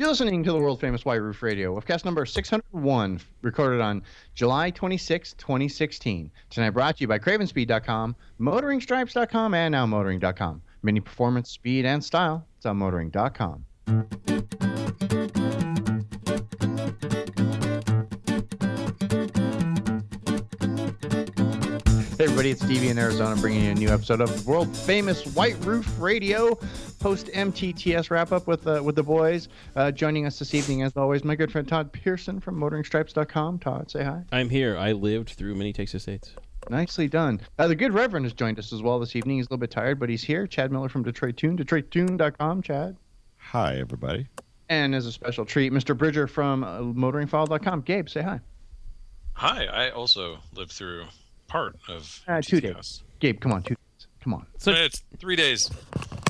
You're listening to the world-famous White Roof Radio, Woofcast number 601, recorded on July 26, 2016. Tonight brought to you by CravenSpeed.com, MotoringStripes.com, and now Motoring.com. Mini performance, speed, and style. It's on Motoring.com. Hey everybody, it's Stevie in Arizona bringing you a new episode of world-famous White Roof Radio, post-MTTS wrap-up with the boys. Joining us this evening, as always, my good friend Todd Pearson from MotoringStripes.com. Todd, say hi. I'm here. I lived through many Texas states. Nicely done. The good Reverend has joined us as well this evening. He's a little bit tired, but he's here. Chad Miller from Detroit Tune, DetroitTune.com. Chad. Hi, everybody. And as a special treat, Mr. Bridger from MotoringFile.com. Gabe, say hi. Hi, I also lived through part of 2 days. Gabe, come on, 2 days. Come on. So it's 3 days.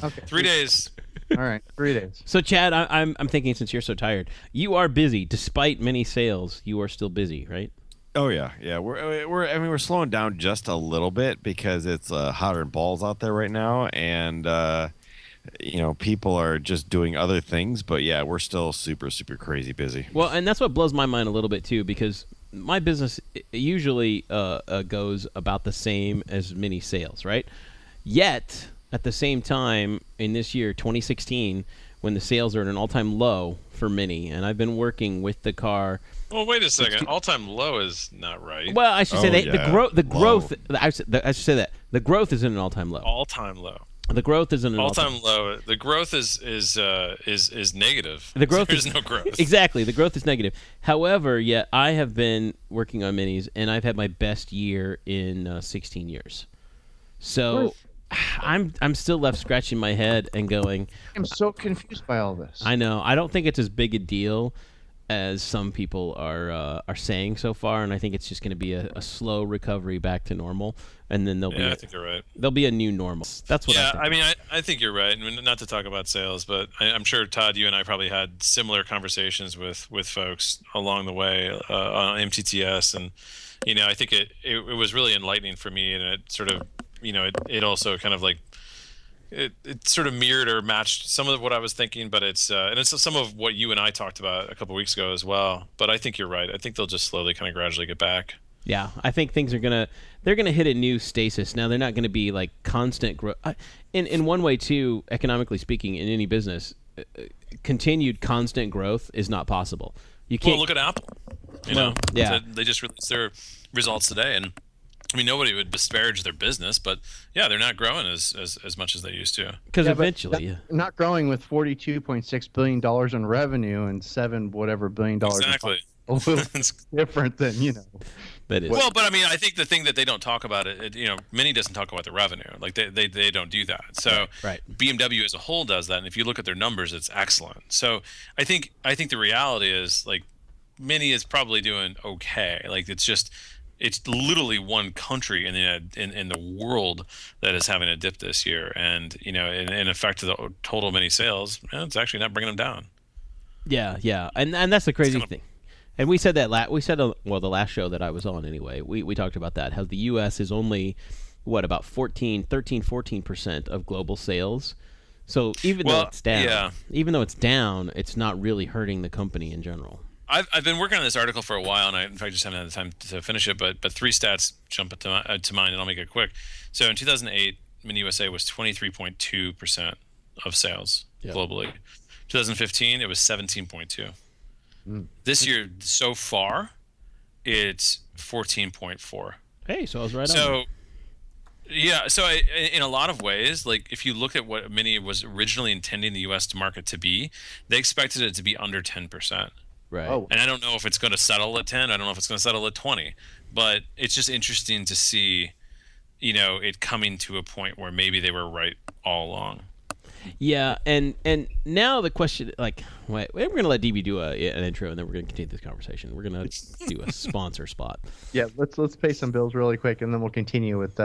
Okay. 3 days. All right, 3 days. So Chad, I'm thinking, since you're so tired, you are busy despite many sales. You are still busy, right? Oh yeah. We're slowing down just a little bit because it's hotter than balls out there right now, and people are just doing other things. But yeah, we're still super crazy busy. Well, and that's what blows my mind a little bit too, because my business usually goes about the same as mini sales, right? Yet, at the same time, in this year, 2016, when the sales are at an all-time low for Mini, and I've been working with the car. Well, wait a second. All-time low is not right. Well, I should say yeah. the growth. I should say that the growth is in an all-time low. All-time low. The growth is in an all-time low. The growth is negative. The growth There's no growth. Exactly, the growth is negative. However, yet I have been working on minis, and I've had my best year in 16 years. So I'm still left scratching my head and going, I'm so confused by all this. I know. I don't think it's as big a deal as some people are saying so far, and I think it's just going to be a slow recovery back to normal, and then I think you're right. There'll be a new normal. That's what I think. I think you're right. I mean, not to talk about sales, but I'm sure, Todd, you and I probably had similar conversations with folks along the way on MTTS, and I think it was really enlightening for me, and it sort of it also kind of like it sort of mirrored or matched some of what I was thinking, but it's some of what you and I talked about a couple weeks ago as well. But I think you're right. I think they'll just slowly kind of gradually get back. Yeah, I think things they're gonna hit a new stasis. Now they're not going to be like constant growth. In one way too, economically speaking, in any business, continued constant growth is not possible. You can't. Well, look at Apple. Yeah. They just released their results today, and I mean, nobody would disparage their business, but yeah, they're not growing as much as they used to. Because eventually, not growing with $42.6 billion in revenue and $7 billion. Exactly. A little different than That is. Well, but I mean, I think the thing that they don't talk about Mini doesn't talk about the revenue. Like they don't do that. So right. BMW as a whole does that, and if you look at their numbers, it's excellent. So I think the reality is like Mini is probably doing okay. Like it's literally one country in the world that is having a dip this year, and in effect to the total Mini sales, it's actually not bringing them down. Yeah, and that's the crazy thing. And we said that the last show that I was on anyway. We talked about that, how the U.S. is only about 14% of global sales. So even though it's down, it's not really hurting the company in general. I've been working on this article for a while, and I in fact just haven't had the time to finish it. But three stats jump to mind, and I'll make it quick. So in 2008, Mini USA was 23.2% of sales globally. 2015, it was 17.2. This year so far, it's 14.4. Hey, so I was right on. So yeah, so in a lot of ways, like if you look at what Mini was originally intending the U.S. market to be, they expected it to be under 10%. Right. Oh. And I don't know if it's going to settle at 10. I don't know if it's going to settle at 20. But it's just interesting to see, it coming to a point where maybe they were right all along. Yeah, and now the question, we're going to let DB do an intro, and then we're going to continue this conversation. We're going to do a sponsor spot. Yeah, let's pay some bills really quick, and then we'll continue with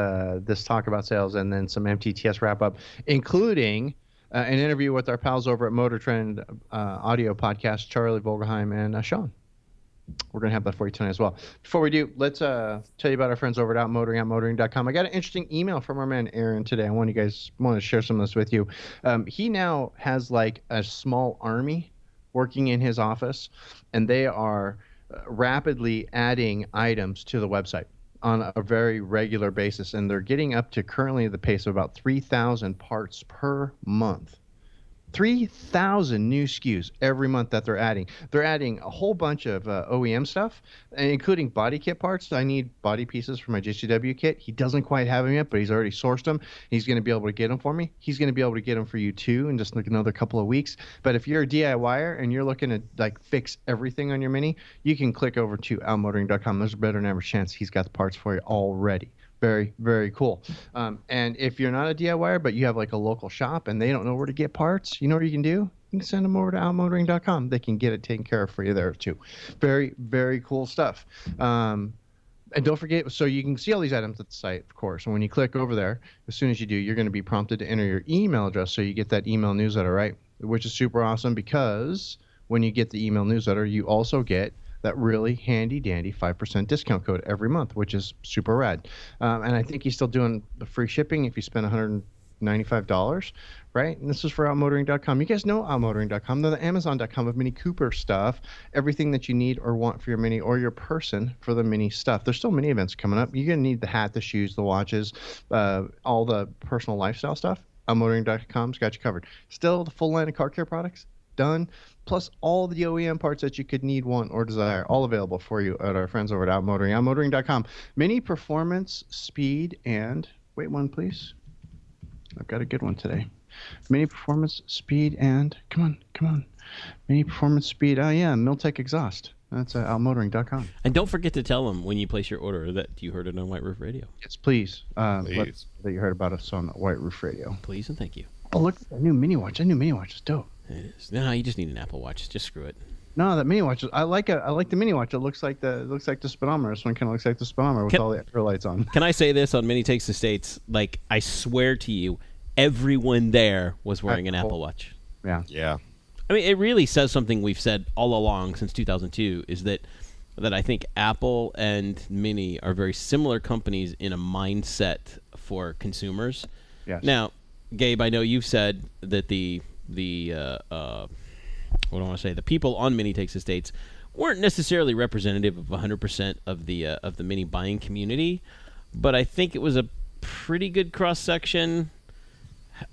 this talk about sales and then some MTTS wrap-up, including an interview with our pals over at MotorTrend Audio Podcast, Charlie Vogelheim and Sean. We're going to have that for you tonight as well. Before we do, let's tell you about our friends over at Motoring.com. I got an interesting email from our man Aaron today. I want to share some of this with you. He now has like a small army working in his office, and they are rapidly adding items to the website on a very regular basis, and they're getting up to currently the pace of about 3,000 parts per month. 3,000 new SKUs every month that they're adding. They're adding a whole bunch of OEM stuff, including body kit parts. I need body pieces for my JCW kit. He doesn't quite have them yet, but he's already sourced them. He's going to be able to get them for me. He's going to be able to get them for you too in just like another couple of weeks. But if you're a DIYer and you're looking to like fix everything on your Mini, you can click over to almotoring.com. There's a better than ever chance he's got the parts for you already. Very, very cool. And if you're not a DIYer, but you have like a local shop and they don't know where to get parts, you know what you can do? You can send them over to almotoring.com. They can get it taken care of for you there too. Very, very cool stuff. And don't forget, so you can see all these items at the site, of course. And when you click over there, as soon as you do, you're going to be prompted to enter your email address so you get that email newsletter, right? Which is super awesome because when you get the email newsletter, you also get that really handy dandy 5% discount code every month, which is super rad. And I think he's still doing the free shipping if you spend $195, right? And this is for outmotoring.com. You guys know outmotoring.com. They're the Amazon.com of Mini Cooper stuff. Everything that you need or want for your Mini or your person for the Mini stuff. There's still Mini events coming up. You're going to need the hat, the shoes, the watches, all the personal lifestyle stuff. Outmotoring.com's got you covered. Still the full line of car care products done, plus all the OEM parts that you could need, want, or desire, all available for you at our friends over at Outmotoring, outmotoring.com. Mini performance, speed, and wait one, please. I've got a good one today. Mini performance, speed, and come on. Mini performance, speed. Oh yeah, Miltech exhaust. That's outmotoring.com. And don't forget to tell them when you place your order that you heard it on White Roof Radio. Yes, please. That you heard about us on White Roof Radio. Please and thank you. Oh, look, a new Mini Watch. That new Mini Watch is dope. It is. No, you just need an Apple Watch. Just screw it. No, that Mini Watch. I like the Mini Watch. It looks like the speedometer. This one kind of looks like the speedometer with all the extra lights on. Can I say this on Mini Takes the States? Like, I swear to you, everyone there was wearing an Apple Watch. Yeah. Yeah. I mean, it really says something we've said all along since 2002, is that I think Apple and Mini are very similar companies in a mindset for consumers. Yes. Now, Gabe, I know you've said that the people on Mini Takes the States weren't necessarily representative of 100% of the Mini buying community, but I think it was a pretty good cross section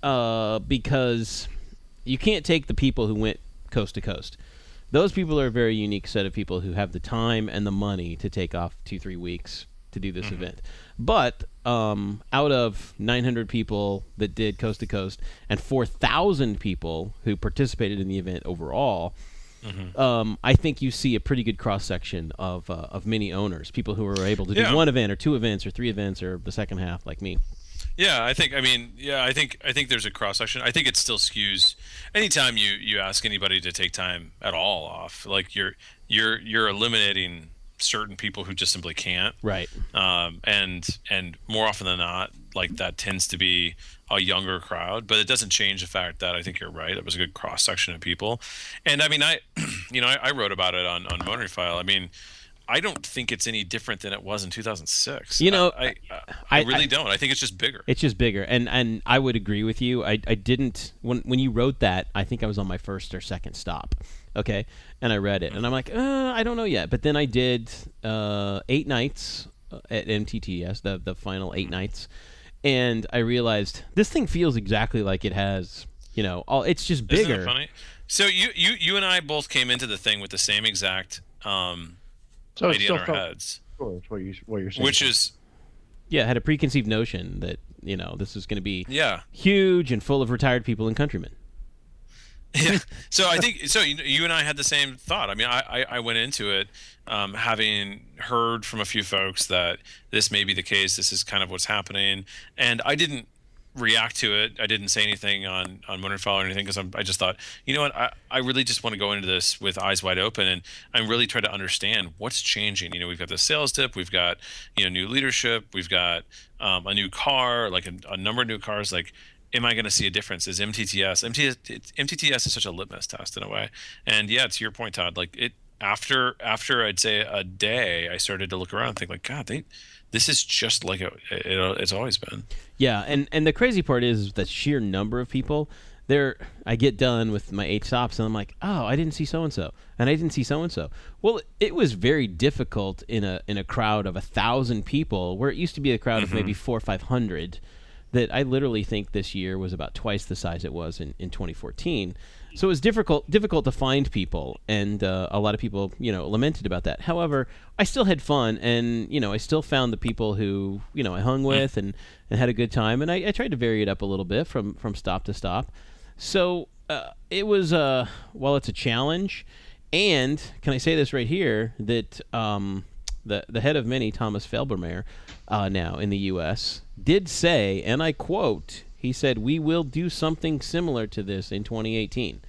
because you can't take the people who went coast to coast. Those people are a very unique set of people who have the time and the money to take off 2-3 weeks to do this event. But out of 900 people that did coast to coast and 4,000 people who participated in the event overall, I think you see a pretty good cross section of Mini owners, people who were able to do one event or 2 events or 3 events or the second half, like me. Yeah, I think there's a cross section. I think it still skews. Anytime you ask anybody to take time at all off, like you're eliminating certain people who just simply can't. Right. And more often than not, like that tends to be a younger crowd, but it doesn't change the fact that I think you're right. It was a good cross section of people. And I mean, I wrote about it on Motoring File. I mean, I don't think it's any different than it was in 2006. I really don't. I think it's just bigger. It's just bigger, and I would agree with you. I didn't when you wrote that. I think I was on my first or second stop. Okay, and I read it, and I'm like, I don't know yet. But then I did 8 nights at MTTS, the final 8 nights, and I realized this thing feels exactly like it has. It's just bigger. Isn't that funny? So you and I both came into the thing with the same exact. Idea in our heads. What you're saying. Which is, had a preconceived notion that this was going to be huge and full of retired people and countrymen. Yeah. So I think you and I had the same thought. I mean, I went into it having heard from a few folks that this may be the case. This is kind of what's happening, and I didn't react to it. I didn't say anything on Motoring File or anything because I just thought, you know what, I really just want to go into this with eyes wide open and I'm really trying to understand what's changing. We've got the sales dip, we've got new leadership, we've got a new car, like a number of new cars. Like, am I going to see a difference? Is MTTS is such a litmus test in a way. And yeah, to your point, Todd, like it after I'd say a day, I started to look around and think like, God, this is just like it's always been. Yeah, and the crazy part is the sheer number of people I get done with my 8 stops, and I'm like, oh, I didn't see so-and-so, and I didn't see so-and-so. Well, it was very difficult in a crowd of 1,000 people, where it used to be a crowd of maybe 400 or 500, that I literally think this year was about twice the size it was in 2014. So it was difficult to find people, and a lot of people, lamented about that. However, I still had fun, and, I still found the people who, I hung with and had a good time, and I tried to vary it up a little bit from stop to stop. So it was, while it's a challenge, and can I say this right here, that the head of Mini, Thomas Felbermayr, now in the U.S., did say, and I quote, he said, "We will do something similar to this in 2018."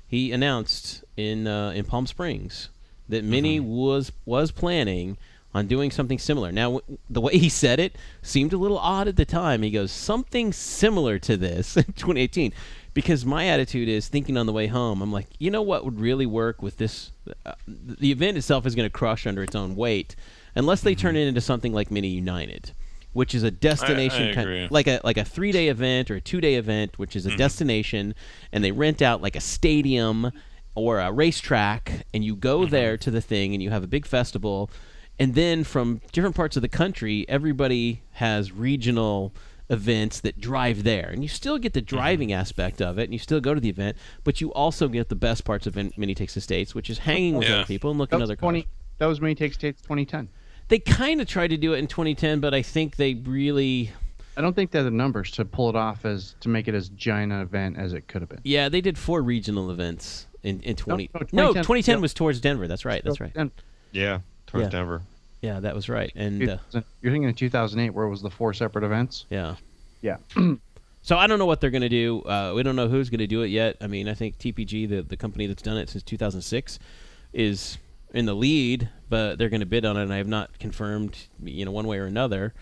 He announced in Palm Springs that Mini was planning on doing something similar. Now, the way he said it seemed a little odd at the time. He goes, something similar to this in 2018. Because my attitude is, thinking on the way home, I'm like, you know what would really work with this? The event itself is going to crush under its own weight unless they turn it into something like Mini United, which is a destination, like a 3-day event or a 2-day event, which is a destination, and they rent out like a stadium or a racetrack, and you go there to the thing, and you have a big festival, and then from different parts of the country, everybody has regional events that drive there, and you still get the driving aspect of it, and you still go to the event, but you also get the best parts of Mini Takes the States, which is hanging with other people and looking at other cars. That was Mini Takes States 2010. They kind of tried to do it in 2010, but I think they really... I don't think they have the numbers to pull it off to make it as giant an event as it could have been. Yeah, they did 4 regional events in 2010. No, 2010 was towards Denver. That's right. Yeah, towards Denver. Yeah, that was right. And you're thinking of 2008, where it was the 4 separate events. Yeah. Yeah. So I don't know what they're going to do. We don't know who's going to do it yet. I mean, I think TPG, the company that's done it since 2006, is in the lead, but they're going to bid on it, and I have not confirmed, one way or another,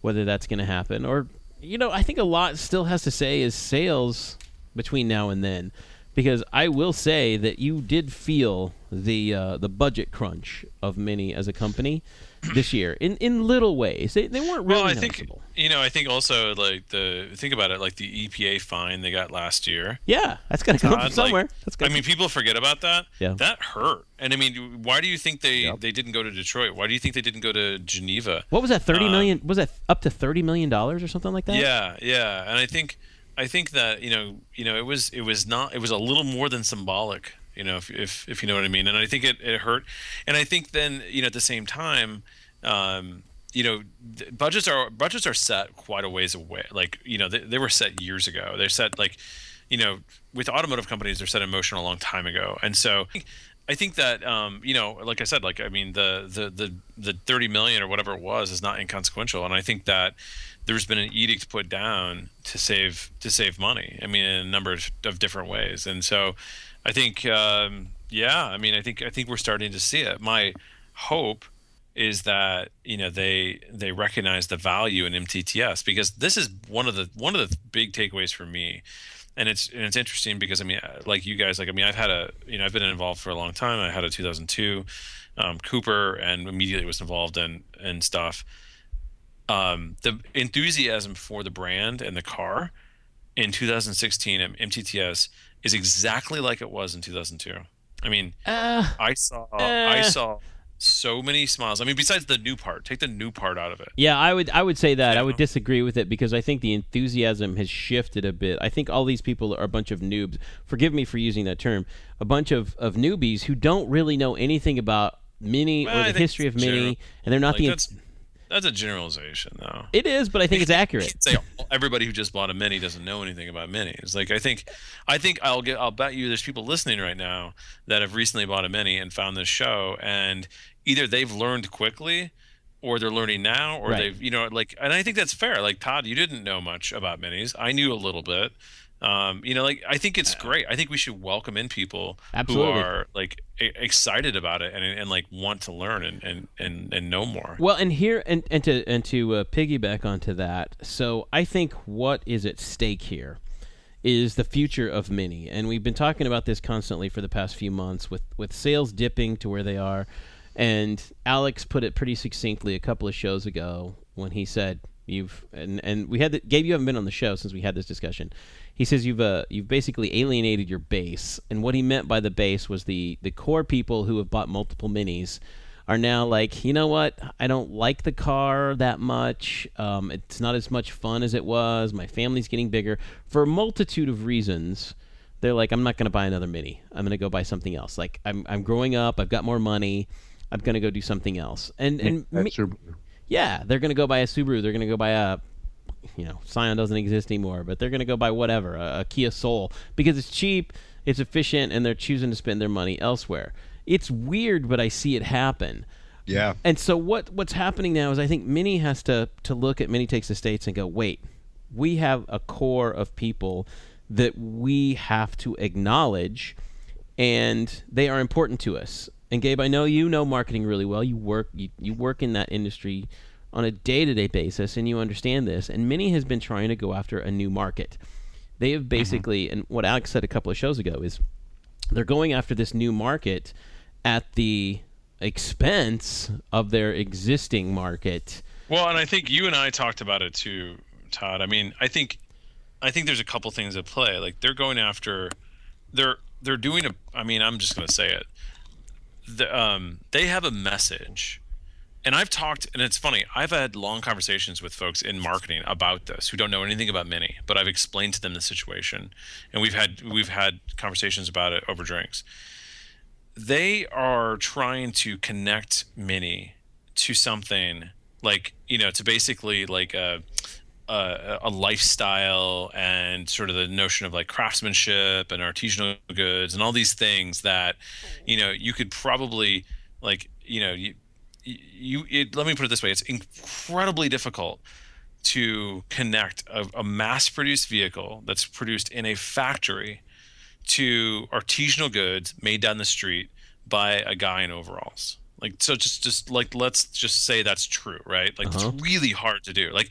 whether that's going to happen. Or, I think a lot still has to say is sales between now and then, because I will say that you did feel the budget crunch of Mini as a company this year in little ways. They weren't really noticeable. I think also think about it, like the EPA fine they got last year. Yeah, that's got to come from somewhere. People forget about that. Yeah. That hurt. And I mean, why do you think they didn't go to Detroit? Why do you think they didn't go to Geneva? What was that? $30 million? Was that up to $30 million or something like that? Yeah. And I think that it was a little more than symbolic. If you know what I mean. And I think it hurt. And I think then at the same time, budgets are set quite a ways away. Like they were set years ago. They're set with automotive companies, they're set in motion a long time ago. And so I think that like I said, the 30 million or whatever it was is not inconsequential. And I think that there's been an edict put down to save money. I mean, in a number of different ways. And so I think I think we're starting to see it. My hope is that they recognize the value in MTTS, because this is one of the big takeaways for me. And it's interesting because like you guys, I've had I've been involved for a long time. I had a 2002 Cooper and immediately was involved in stuff. The enthusiasm for the brand and the car in 2016 at MTTS is exactly like it was in 2002. I mean, I saw so many smiles. I mean, besides the new part, take the new part out of it. Yeah, I would say that. I would disagree with it, because I think the enthusiasm has shifted a bit. I think all these people are a bunch of noobs. Forgive me for using that term. A bunch of newbies who don't really know anything about Mini or the history of Mini, and they're not That's a generalization, though. It is, but I think it's accurate. You can't say everybody who just bought a Mini doesn't know anything about Minis. Like I think I'll bet you there's people listening right now that have recently bought a Mini and found this show, and either they've learned quickly, or they're learning now, or they've and I think that's fair. Like Todd, you didn't know much about Minis. I knew a little bit. I think it's great. I think we should welcome in people who are excited about it and want to learn and know more. Well, and here and to piggyback onto that. So I think what is at stake here is the future of Mini, and we've been talking about this constantly for the past few months with sales dipping to where they are. And Alex put it pretty succinctly a couple of shows ago when he said, And we had Gabe, you haven't been on the show since we had this discussion. He says you've basically alienated your base, and what he meant by the base was the core people who have bought multiple minis are now like, you know what? I don't like the car that much. It's not as much fun as it was. My family's getting bigger. For a multitude of reasons, they're like, I'm not going to buy another Mini. I'm going to go buy something else. Like, I'm growing up. I've got more money. I'm going to go do something else. Yeah, they're going to go buy a Subaru. They're going to go buy a, Scion doesn't exist anymore, but they're going to go buy whatever, a Kia Soul, because it's cheap, it's efficient, and they're choosing to spend their money elsewhere. It's weird, but I see it happen. Yeah. And so what's happening now is I think Mini has to look at Mini Takes Estates and go, wait, we have a core of people that we have to acknowledge, and they are important to us. And Gabe, I know you know marketing really well. You work in that industry on a day-to-day basis, and you understand this. And Mini has been trying to go after a new market. They have basically, and what Alex said a couple of shows ago is they're going after this new market at the expense of their existing market. Well, and I think you and I talked about it too, Todd. I mean, I think there's a couple things at play. Like they're going after, they're doing a. I mean, I'm just going to say it. They have a message, and I've talked, and it's funny. I've had long conversations with folks in marketing about this who don't know anything about Mini, but I've explained to them the situation, and we've had conversations about it over drinks. They are trying to connect Mini to something like, to basically like a lifestyle and sort of the notion of like craftsmanship and artisanal goods and all these things that, you could probably like, let me put it this way. It's incredibly difficult to connect a mass-produced vehicle that's produced in a factory to artisanal goods made down the street by a guy in overalls. Like, so just like, let's just say that's true, right? Like, It's really hard to do. Like,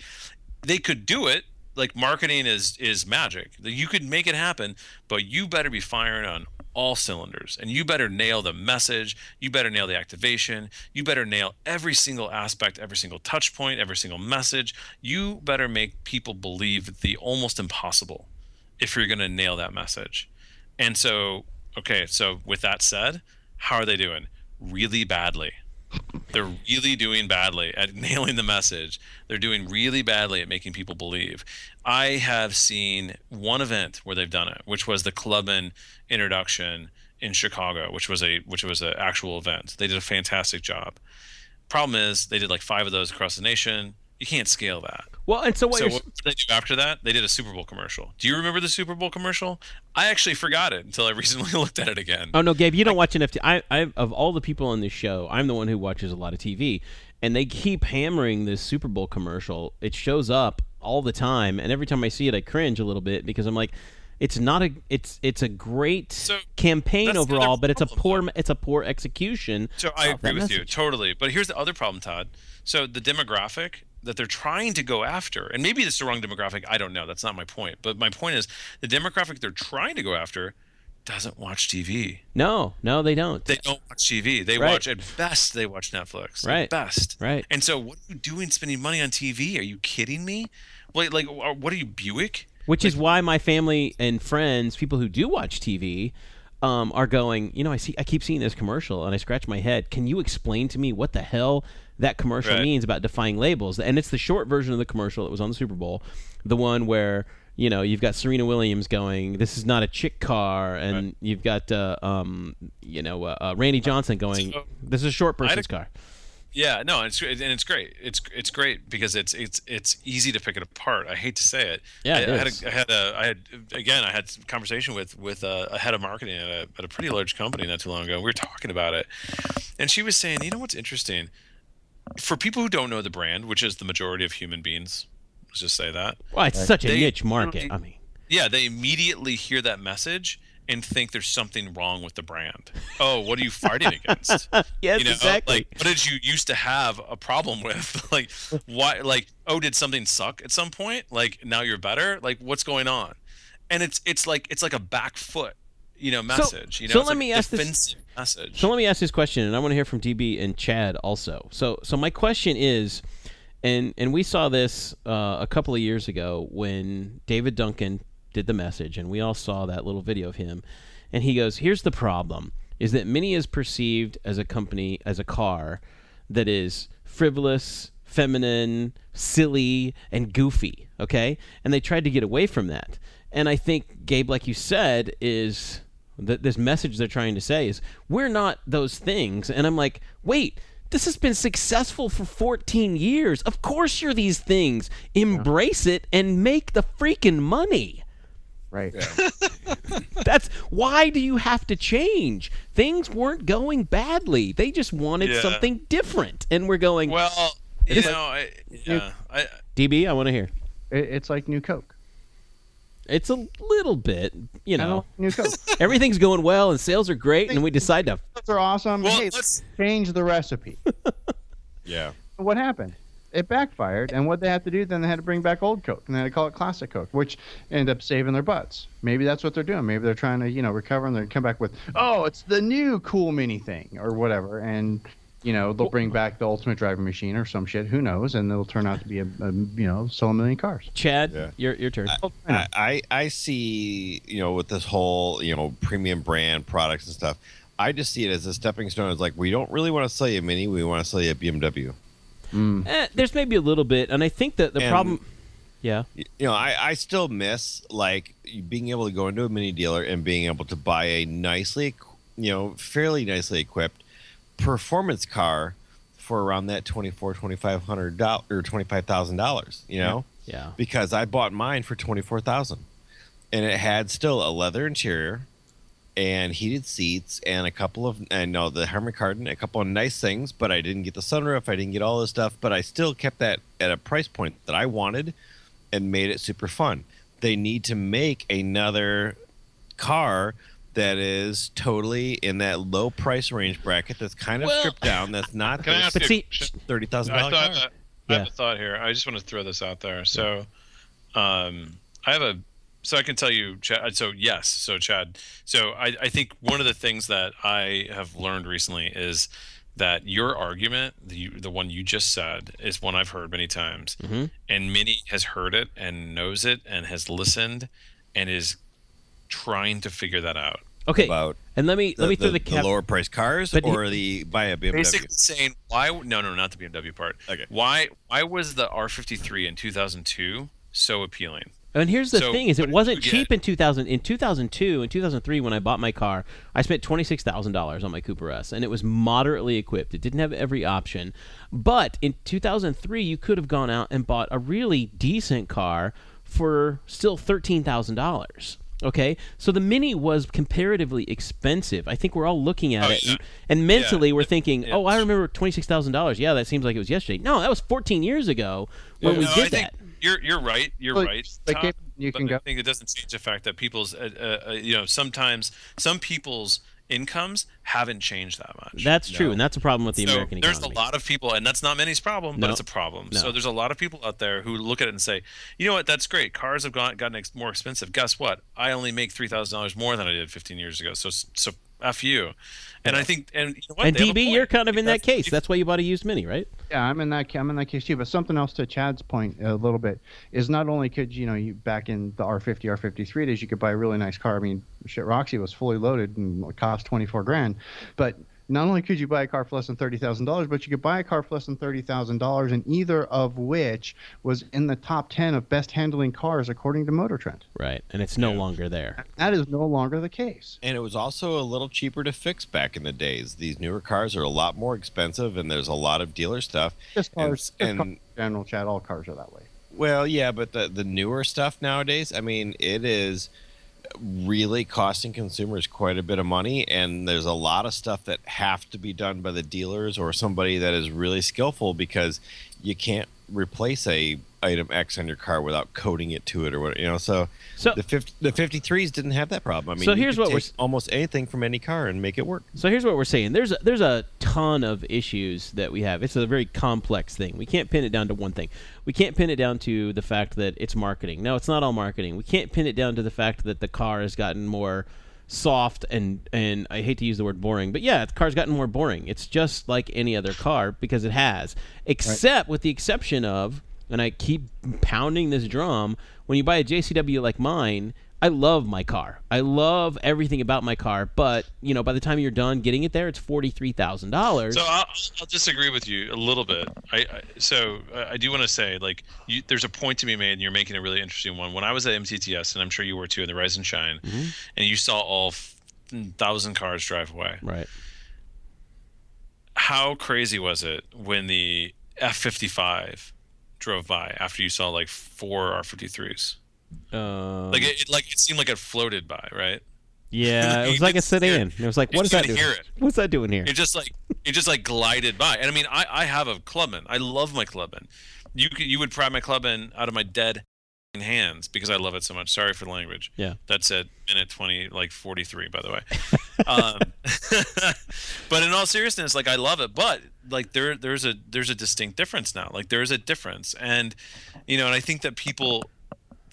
they could do it. Like, marketing is magic. You could make it happen, but you better be firing on all cylinders, and you better nail the message. You better nail the activation. You better nail every single aspect, every single touch point, every single message. You better make people believe the almost impossible if you're going to nail that message. And so, so with that said, how are they doing? Really badly. They're really doing badly at nailing the message. They're doing really badly at making people believe. I have seen one event where they've done it, which was the Clubman introduction in Chicago, which was an actual event. They did a fantastic job. Problem is, they did like 5 of those across the nation. You can't scale that. Well, and so what did they do after that? They did a Super Bowl commercial. Do you remember the Super Bowl commercial? I actually forgot it until I recently looked at it again. Oh no, Gabe, you don't watch enough. I of all the people on this show, I'm the one who watches a lot of TV, and they keep hammering this Super Bowl commercial. It shows up all the time, and every time I see it, I cringe a little bit because I'm like, it's a great campaign overall, but it's a poor execution. So I agree with you totally. But here's the other problem, Todd. So the demographic that they're trying to go after, and maybe it's the wrong demographic, I don't know, that's not my point, but my point is the demographic they're trying to go after doesn't watch TV. No, they don't. They don't watch TV. They watch, at best, they watch Netflix. Right. At best. Right. And so what are you doing spending money on TV? Are you kidding me? Like what are you, Buick? Which is why my family and friends, people who do watch TV, are going, I keep seeing this commercial and I scratch my head. Can you explain to me what the hell that commercial means about defying labels? And it's the short version of the commercial that was on the Super Bowl, the one where you've got Serena Williams going, "This is not a chick car," and you've got Randy Johnson going, "This is a short person's car." Yeah, no, it's great. It's great because it's easy to pick it apart. I hate to say it. Yeah, I had a conversation with a head of marketing at a pretty large company not too long ago. We were talking about it, and she was saying, what's interesting? For people who don't know the brand, which is the majority of human beings, let's just say that. Well, it's such a niche market. I mean, yeah, they immediately hear that message and think there's something wrong with the brand. Oh, what are you fighting against? Yes, exactly. Like, what did you used to have a problem with? Like, why? Like, oh, did something suck at some point? Like, now you're better? Like, what's going on? And it's like a back foot, message. So let me ask this message. So let me ask this question, and I want to hear from DB and Chad also. So my question is, And we saw this a couple of years ago when David Duncan did the message, and we all saw that little video of him. And he goes, here's the problem, is that Mini is perceived as a company, as a car that is frivolous, feminine, silly, and goofy, okay? And they tried to get away from that. And I think, Gabe, like you said, is that this message they're trying to say is, we're not those things. And I'm like, wait, this has been successful for 14 years. Of course you're these things. Embrace it and make the freaking money. Right. Yeah. That's why do you have to change? Things weren't going badly. They just wanted something different. And we're going, well, DB, I want to hear. It's like New Coke. It's a little bit, New Coke. Everything's going well and sales are great, and we decide to. Those are awesome. Well, hey, let's change the recipe. Yeah. What happened? It backfired, and what they had to do, then they had to bring back old Coke, and they had to call it Classic Coke, which ended up saving their butts. Maybe that's what they're doing. Maybe they're trying to, recover, and they come back with, it's the new cool Mini thing, or whatever, and they'll bring back the Ultimate Driving Machine or some shit. Who knows? And it'll turn out to be sell a million cars. Chad, your turn. I see, with this whole, premium brand products and stuff, I just see it as a stepping stone. It's like, we don't really want to sell you a Mini. We want to sell you a BMW. There's maybe a little bit, and I think that the problem. Yeah. I still miss being able to go into a Mini dealer and being able to buy a fairly nicely equipped performance car for around that $2,500 or $25,000. Yeah. Because I bought mine for $24,000, and it had still a leather interior and heated seats and the Harman Kardon, a couple of nice things, but I didn't get the sunroof. I didn't get all this stuff, but I still kept that at a price point that I wanted and made it super fun. They need to make another car that is totally in that low price range bracket that's kind of stripped down. That's not $30,000 car. I have a thought here. I just want to throw this out there. So I can tell you, Chad. So Chad. So I think one of the things that I have learned recently is that your argument, the one you just said, is one I've heard many times, and Mini has heard it and knows it and has listened and is trying to figure that out. Okay, about and let me throw the lower price cars or the buy a BMW. Basically saying why? No, not the BMW part. Okay. Why was the R53 in 2002 so appealing? And here's the thing: is it wasn't cheap in 2000. In 2002 and 2003, when I bought my car, I spent $26,000 on my Cooper S, and it was moderately equipped. It didn't have every option, but in 2003, you could have gone out and bought a really decent car for still $13,000. Okay, so the Mini was comparatively expensive. I think we're all looking at it, and mentally we're thinking, I remember $26,000. Yeah, that seems like it was yesterday. No, that was 14 years ago when we did that. You're right. You're right. Todd, you can go. I think it doesn't change the fact that people's, sometimes some people's incomes haven't changed that much. That's true, and that's a problem with the American economy. There's a lot of people, and that's not Mini's problem, but it's a problem. No. So there's a lot of people out there who look at it and say, you know what, that's great. Cars have gotten more expensive. Guess what? I only make $3,000 more than I did 15 years ago. So F you. And I think, and you know what? And DB, you're kind of in that case. That's why you bought a used Mini, right? Yeah, I'm in that case too. But something else to Chad's point a little bit is not only could you back in the R50, R53 days, you could buy a really nice car. I mean, shit, Roxy was fully loaded and it cost $24,000. But not only could you buy a car for less than $30,000, but you could buy a car for less than $30,000, and either of which was in the top 10 of best handling cars according to MotorTrend. Right, and it's no longer there. That is no longer the case. And it was also a little cheaper to fix back in the days. These newer cars are a lot more expensive, and there's a lot of dealer stuff. Cars in general, Chad, all cars are that way. Well, yeah, but the newer stuff nowadays, I mean, it is really costing consumers quite a bit of money, and there's a lot of stuff that have to be done by the dealers or somebody that is really skillful, because you can't replace a item X on your car without coding it to it or whatever, so the 53s didn't have that problem. I mean, so here's what we're almost anything from any car and make it work. So here's what we're saying. There's a ton of issues that we have. It's a very complex thing. We can't pin it down to one thing. We can't pin it down to the fact that it's marketing. No, it's not all marketing. We can't pin it down to the fact that the car has gotten more soft and I hate to use the word boring, but yeah, the car's gotten more boring. It's just like any other car because it has, except with the exception of, and I keep pounding this drum, when you buy a JCW like mine, I love my car. I love everything about my car, but by the time you're done getting it there, it's $43,000. So I'll disagree with you a little bit. I do want to say, like, there's a point to be made, and you're making a really interesting one. When I was at MTTS, and I'm sure you were too, in the Rise and Shine, and you saw all 1,000 cars drive away. Right. How crazy was it when the F55 drove by after you saw like 4 R53s? It seemed like it floated by, right? Yeah, it was like a sedan. It was like, what is that doing? What's that doing here? It just glided by. And I mean, I have a Clubman. I love my Clubman. You would pry my Clubman out of my dead hands because I love it so much. Sorry for the language. Yeah. That's at minute 43, by the way. But in all seriousness, like, I love it. But like there's a distinct difference now. Like, there's a difference, and and I think that people.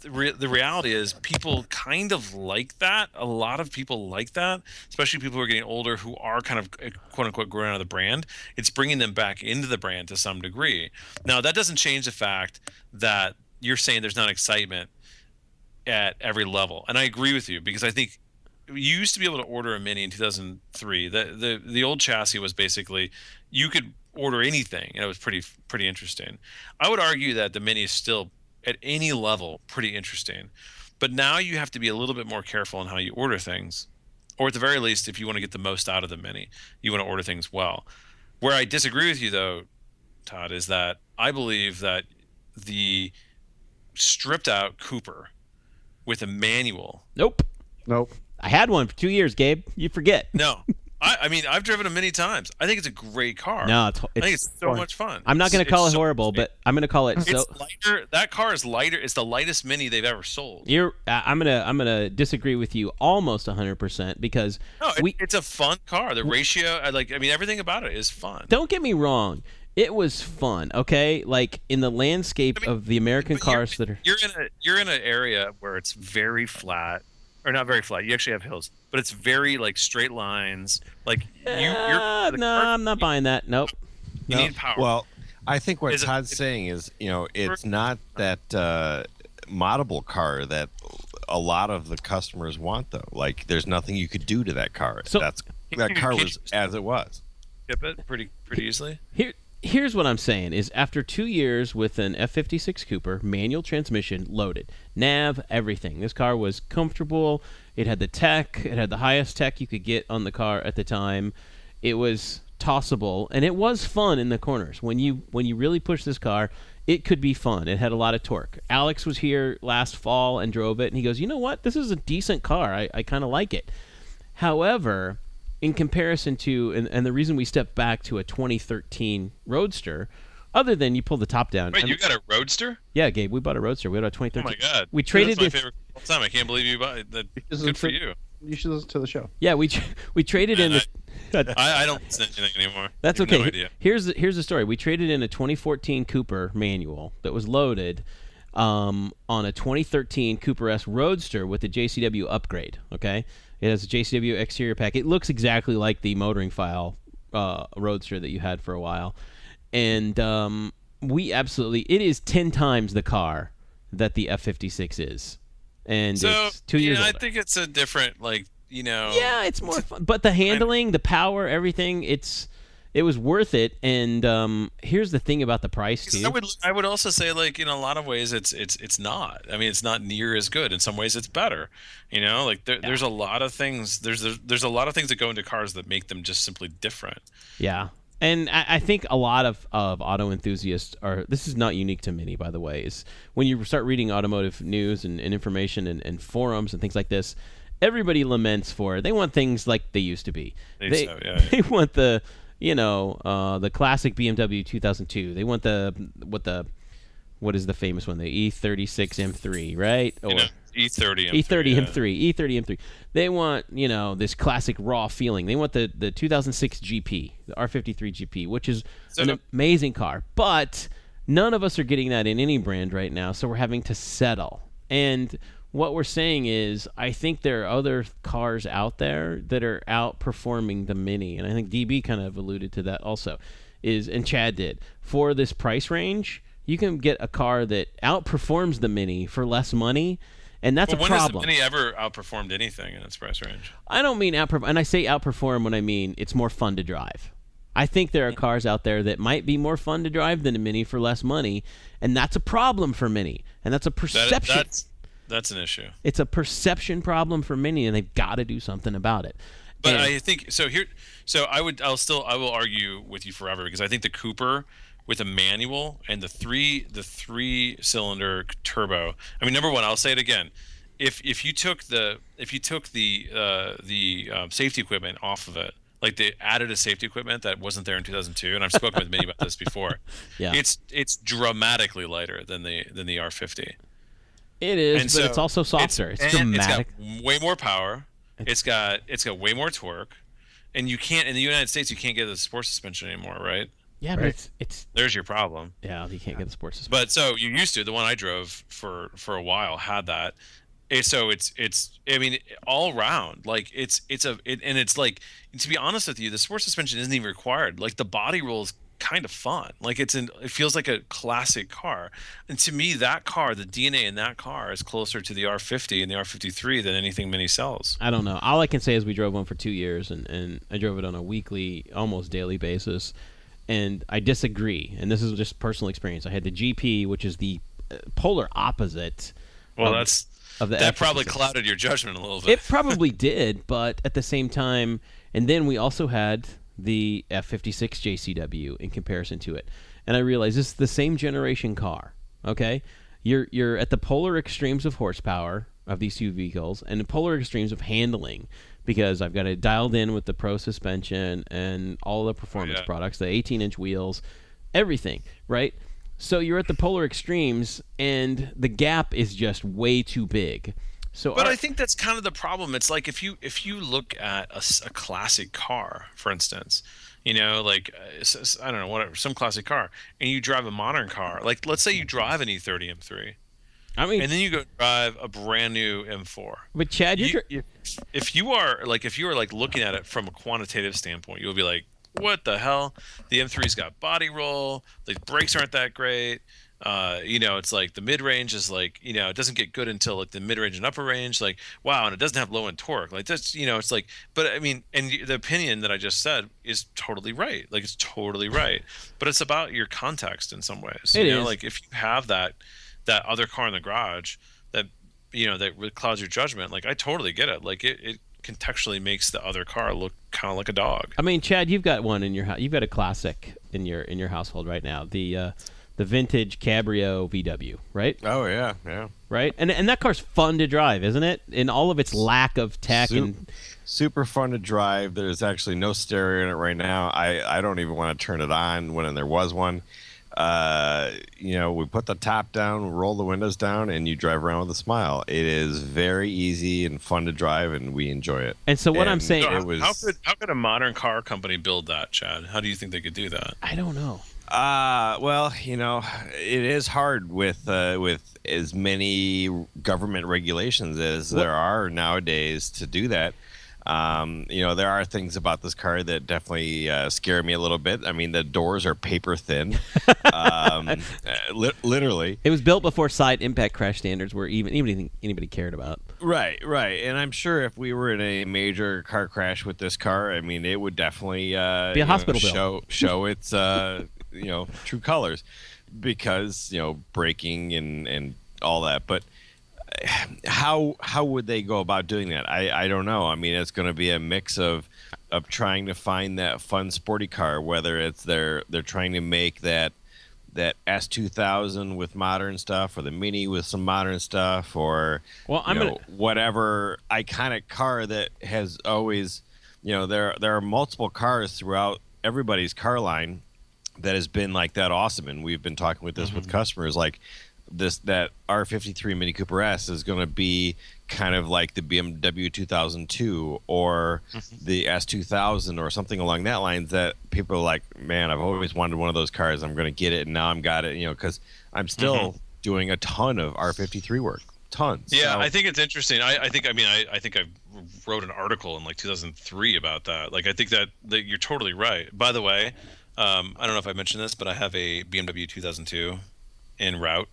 The reality is people kind of like that. A lot of people like that, especially people who are getting older who are kind of quote unquote growing out of the brand. It's bringing them back into the brand to some degree. Now, that doesn't change the fact that you're saying there's not excitement at every level. And I agree with you, because I think you used to be able to order a Mini in 2003. The old chassis was basically you could order anything, and it was pretty interesting. I would argue that the Mini is still at any level pretty interesting, but now you have to be a little bit more careful in how you order things, or at the very least, if you want to get the most out of the Mini, you want to order things well. Where I disagree with you though, Todd, is that I believe that the stripped out Cooper with a manual. Nope. I had one for 2 years, Gabe. You forget. No. I mean, I've driven it many times. I think it's a great car. No, I think it's so much fun. I'm not going to call it horrible, but I'm going to call it. It's lighter. That car is lighter. It's the lightest Mini they've ever sold. I'm gonna disagree with you almost 100% because it's a fun car. The ratio, everything about it is fun. Don't get me wrong. It was fun, okay? Like, in the landscape of the American cars that are. You're in an area where it's very flat. Or not very flat. You actually have hills, but it's very like straight lines. Like I'm not buying that. Nope. You need power. Well, I think what Todd's saying is, it's not that moddable car that a lot of the customers want, though. Like, there's nothing you could do to that car. So, that car was as it was. Skip it pretty easily. Here's what I'm saying is, after 2 years with an F56 Cooper, manual transmission, loaded, nav, everything. This car was comfortable. It had the tech. It had the highest tech you could get on the car at the time. It was tossable, and it was fun in the corners. When you really push this car, it could be fun. It had a lot of torque. Alex was here last fall and drove it, and he goes, you know what? This is a decent car. I kind of like it. However, in comparison to, and the reason we stepped back to a 2013 Roadster, other than you pull the top down. Wait, you got a Roadster? Yeah, Gabe, we bought a Roadster. We had a 2013. Oh my God! We traded. That's my favorite all the time. I can't believe you bought that. Good for you. You should listen to the show. Yeah, we traded in. I don't listen to anything anymore. That's okay. No idea. Here's the story. We traded in a 2014 Cooper manual that was loaded on a 2013 Cooper S Roadster with the JCW upgrade. Okay. It has a JCW exterior pack. It looks exactly like the motoring file Roadster that you had for a while. And it is 10 times the car that the F56 is. And it's 2 years older. I think it's a different, Yeah, it's more fun. But the handling, the power, everything, it was worth it. And here's the thing about the price, too. I would also say, in a lot of ways, it's not. I mean, it's not near as good. In some ways, it's better. There's a lot of things. There's a lot of things that go into cars that make them just simply different. Yeah. And I think a lot of auto enthusiasts are. This is not unique to Mini, by the way. Is when you start reading automotive news and information and forums and things like this, everybody laments for. They want things like they used to be. They want the classic BMW 2002. They want what is the famous one? The E36 M3, right? Or E30 M3. They want, this classic raw feeling. They want the 2006 GP, the R53 GP, which is an amazing car. But none of us are getting that in any brand right now, so we're having to settle. And what we're saying is I think there are other cars out there that are outperforming the Mini, and I think DB kind of alluded to that also, and Chad did. For this price range, you can get a car that outperforms the Mini for less money, and that's a problem. When has the Mini ever outperformed anything in its price range? I don't mean outperform, and I say outperform when I mean it's more fun to drive. I think there are cars out there that might be more fun to drive than a Mini for less money, and that's a problem for Mini, and that's a perception. That's an issue. It's a perception problem for Mini, and they've got to do something about it. But I think so. I will argue with you forever, because I think the Cooper with a manual and the three cylinder turbo. I mean, number one, I'll say it again. If you took the safety equipment off of it, like they added a safety equipment that wasn't there in 2002, and I've spoken with Mini about this before. Yeah. It's dramatically lighter than the R50. It is, but it's also softer. It's dramatic. It's got way more power. It's got way more torque, and you can't in the United States you can't get the sport suspension anymore, right? Yeah, right. But it's there's your problem. Yeah, you can't get the sport suspension. But so you used to. The one I drove for a while had that. It's I mean, all around, like it's like, to be honest with you, the sport suspension isn't even required. Like the body roll is kind of fun. Like it feels like a classic car. And to me, that car, the DNA in that car is closer to the R50 and the R53 than anything Mini sells. I don't know. All I can say is we drove one for 2 years, and I drove it on a weekly, almost daily basis. And I disagree. And this is just personal experience. I had the GP, which is the polar opposite. Well, that probably clouded your judgment a little bit. It probably did, but at the same time, and then we also had the F56 JCW in comparison to it, and I realized this is the same generation car. Okay, you're at the polar extremes of horsepower of these two vehicles, and the polar extremes of handling, because I've got it dialed in with the Pro suspension and all the performance products, the 18-inch wheels, everything, right? So you're at the polar extremes, and the gap is just way too big. But I think that's kind of the problem. It's like if you look at a classic car, for instance, like I don't know, whatever, some classic car, and you drive a modern car, like let's say you drive an E30 M3, and then you go drive a brand new M4. But Chad, if you are looking at it from a quantitative standpoint, you'll be like, what the hell? The M3's got body roll. The brakes aren't that great. It's like the mid-range is like, it doesn't get good until like the mid-range and upper range. Like, wow, and it doesn't have low-end torque. Like that's, it's like, but I mean, and the opinion that I just said is totally right. Like it's totally right. But it's about your context in some ways. It is. Like if you have that other car in the garage that, that clouds your judgment, like I totally get it. Like it contextually makes the other car look kind of like a dog. I mean, Chad, you've got one in your house. You've got a classic in your household right now. The vintage Cabrio VW, right? Oh yeah. Right, and that car's fun to drive, isn't it? In all of its lack of tech and super fun to drive. There's actually no stereo in it right now. I don't even want to turn it on when there was one. We put the top down, roll the windows down, and you drive around with a smile. It is very easy and fun to drive, and we enjoy it. And so what I'm saying, how could a modern car company build that, Chad? How do you think they could do that? I don't know. Well, it is hard with as many government regulations as there are nowadays to do that. There are things about this car that definitely scare me a little bit. I mean, the doors are paper thin, literally. It was built before side impact crash standards were even anybody cared about. Right. And I'm sure if we were in a major car crash with this car, I mean, it would definitely be a hospital bill. show its true colors, because braking and all that. But how would they go about doing that? I don't know. I mean, it's going to be a mix of trying to find that fun sporty car, whether it's they're trying to make that S2000 with modern stuff, or the Mini with some modern stuff, or whatever iconic car that has always, there are multiple cars throughout everybody's car line that has been like that awesome. And we've been talking with this with customers, like that R53 Mini Cooper S is going to be kind of like the BMW 2002 or the S2000 or something along that lines, that people are like, man, I've always wanted one of those cars. I'm going to get it, and now I'm got it, because I'm still doing a ton of R53 work. tons. Yeah, So, I think it's interesting. I think I wrote an article in like 2003 about that. Like, I think that you're totally right. By the way, I don't know if I mentioned this, but I have a BMW 2002 en route.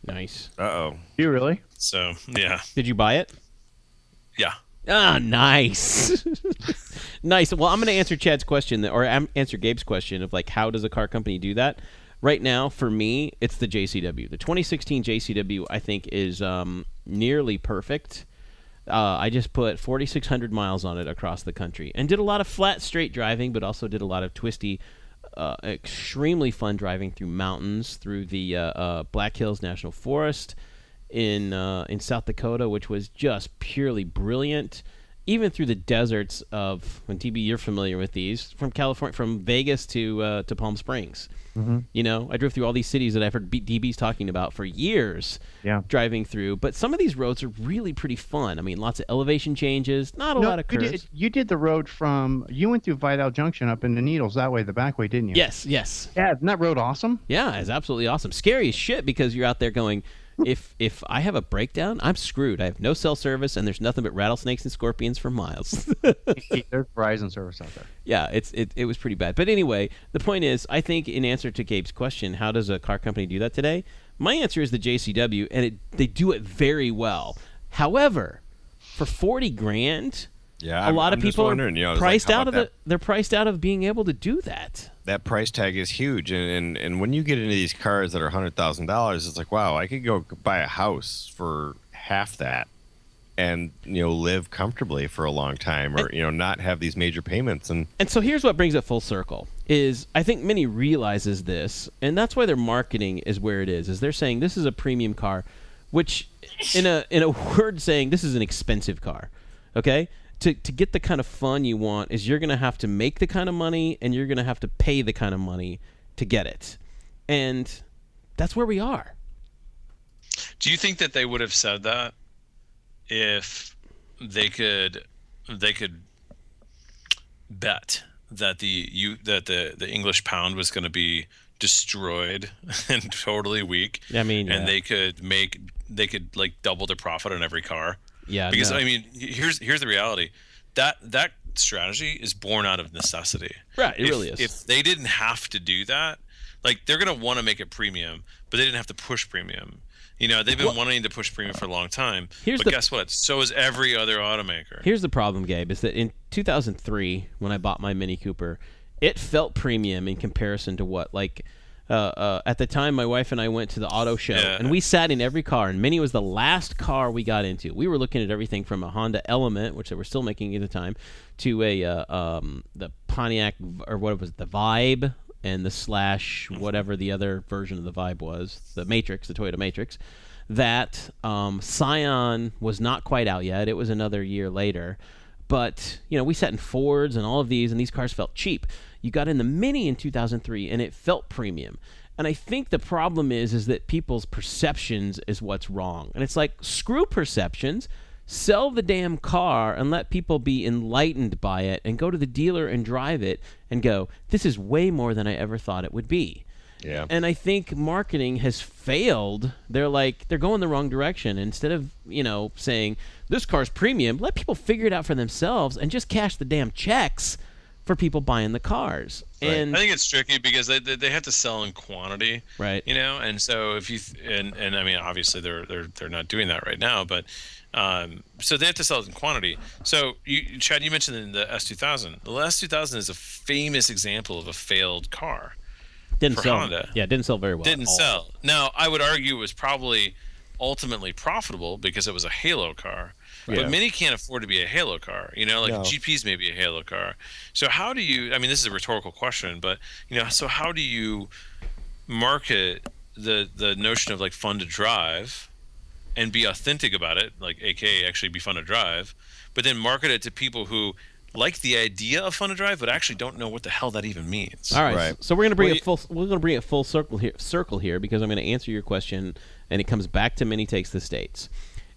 Nice. uh-oh. You really? So, yeah. Did you buy it? Yeah. Ah, nice. Nice. Well, I'm going to answer Chad's question, or answer Gabe's question of, like, how does a car company do that? Right now, for me, it's the JCW. The 2016 JCW, I think, is nearly perfect. I just put 4,600 miles on it across the country and did a lot of flat, straight driving, but also did a lot of twisty, extremely fun driving through mountains, through the Black Hills National Forest in South Dakota, which was just purely brilliant. Even through the deserts of, when TB, you're familiar with these, from California, from Vegas to Palm Springs. Mm-hmm. You know, I drove through all these cities that I've heard DBs talking about for years. Yeah. Driving through, but some of these roads are really pretty fun. I mean, lots of elevation changes, not a lot of curves. You did the road you went through Vidal Junction up into Needles that way, the back way, didn't you? Yes. Yeah, isn't that road awesome? Yeah, it's absolutely awesome. Scary as shit because you're out there going, if I have a breakdown, I'm screwed. I have no cell service, and there's nothing but rattlesnakes and scorpions for miles. There's Verizon service out there. Yeah, it was pretty bad. But anyway, the point is, I think in answer to Gabe's question, how does a car company do that today? My answer is the JCW, and they do it very well. However, for $40,000, Yeah, a lot of people are priced out of it. They're priced out of being able to do that. That price tag is huge, and when you get into these cars that are $100,000, it's like, wow, I could go buy a house for half that, and live comfortably for a long time, or not have these major payments. And so here's what brings it full circle: is I think Mini realizes this, and that's why their marketing is where it is. Is they're saying this is a premium car, which in a word saying this is an expensive car. Okay. To get the kind of fun you want is you're going to have to make the kind of money and you're going to have to pay the kind of money to get it. And that's where we are. Do you think that they would have said that if they could bet that the English pound was going to be destroyed and totally weak? I mean, and they could like double their profit on every car. Yeah, because no. I mean, here's the reality. That strategy is born out of necessity. Right, it really is. If they didn't have to do that, like they're gonna want to make it premium, but they didn't have to push premium. They've been wanting to push premium for a long time. Guess what? So is every other automaker. Here's the problem, Gabe, is that in 2003, when I bought my Mini Cooper, it felt premium in comparison to what, like. At the time, my wife and I went to the auto show, and we sat in every car, and Mini was the last car we got into. We were looking at everything from a Honda Element, which they were still making at the time, to the Pontiac, or what was it, the Vibe, and the Slash, whatever the other version of the Vibe was, the Toyota Matrix. That Scion was not quite out yet. It was another year later. But, we sat in Fords and all of these, and these cars felt cheap. You got in the Mini in 2003, and it felt premium. And I think the problem is that people's perceptions is what's wrong. And it's like, screw perceptions. Sell the damn car and let people be enlightened by it and go to the dealer and drive it and go, this is way more than I ever thought it would be. Yeah. And I think marketing has failed. They're going the wrong direction. Instead of, saying, this car's premium, let people figure it out for themselves and just cash the damn checks for people buying the cars. Right. And I think it's tricky because they have to sell in quantity, right? And so if you and I mean, obviously they're not doing that right now, but so they have to sell it in quantity. So Chad, you mentioned the S2000. The S2000 is a famous example of a failed car. Didn't sell. Honda. Yeah, didn't sell very well. Didn't sell. Now, I would argue it was probably ultimately profitable because it was a halo car. Right. But Mini can't afford to be a halo car. No. GPs may be a halo car. So how do you? I mean, this is a rhetorical question, but so how do you market the notion of like fun to drive and be authentic about it, like AKA actually be fun to drive, but then market it to people who like the idea of fun to drive, but actually don't know what the hell that even means. All right. So we're going to bring it full circle here because I'm going to answer your question, and it comes back to Mini Takes the States,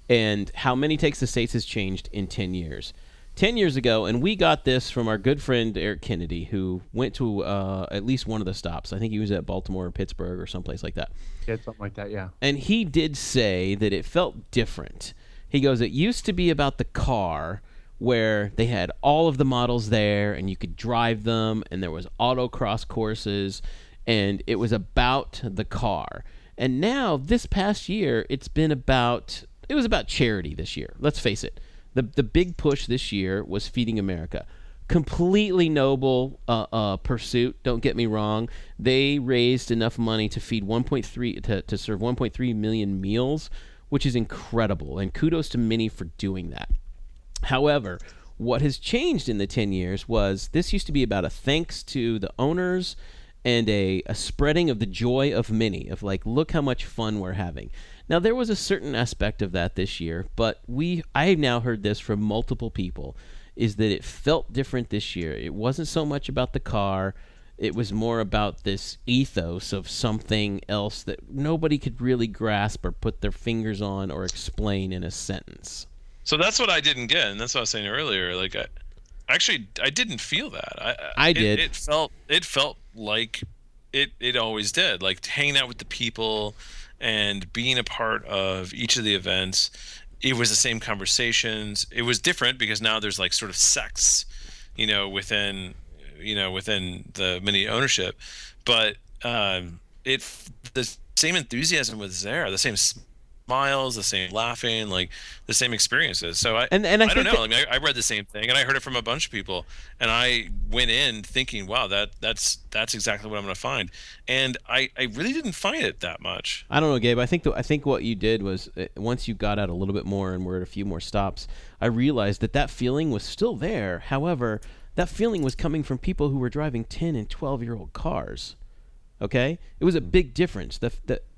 and how Mini Takes the States has changed in 10 years. 10 years ago, and we got this from our good friend Eric Kennedy, who went to at least one of the stops. I think he was at Baltimore or Pittsburgh or someplace like that. Yeah, something like that, yeah. And he did say that it felt different. He goes, it used to be about the car, where they had all of the models there, and you could drive them, and there was autocross courses, and it was about the car. And now, this past year, it was about charity this year. Let's face it. The big push this year was Feeding America. Completely noble pursuit, don't get me wrong. They raised enough money to feed 1.3 to serve 1.3 million meals, which is incredible, and kudos to Mini for doing that. However, what has changed in the 10 years was this used to be about a thanks to the owners and a spreading of the joy of Mini, of like, look how much fun we're having. Now, there was a certain aspect of that this year, but I have now heard this from multiple people, is that it felt different this year. It wasn't so much about the car. It was more about this ethos of something else that nobody could really grasp or put their fingers on or explain in a sentence. So that's what I didn't get, and that's what I was saying earlier. Like, I didn't feel that. I did. It felt like it always did. Like hanging out with the people and being a part of each of the events. It was the same conversations. It was different because now there's like sort of sects, within the Mini ownership, but the same enthusiasm was there, the same smiles, the same laughing, like the same experiences. So I don't know. I read the same thing, and I heard it from a bunch of people, and I went in thinking, wow, that's exactly what I'm going to find, and I really didn't find it that much. I don't know, Gabe. I think what you did was once you got out a little bit more and were at a few more stops, I realized that feeling was still there. However, that feeling was coming from people who were driving 10 and 12-year-old cars. Okay? It was a big difference.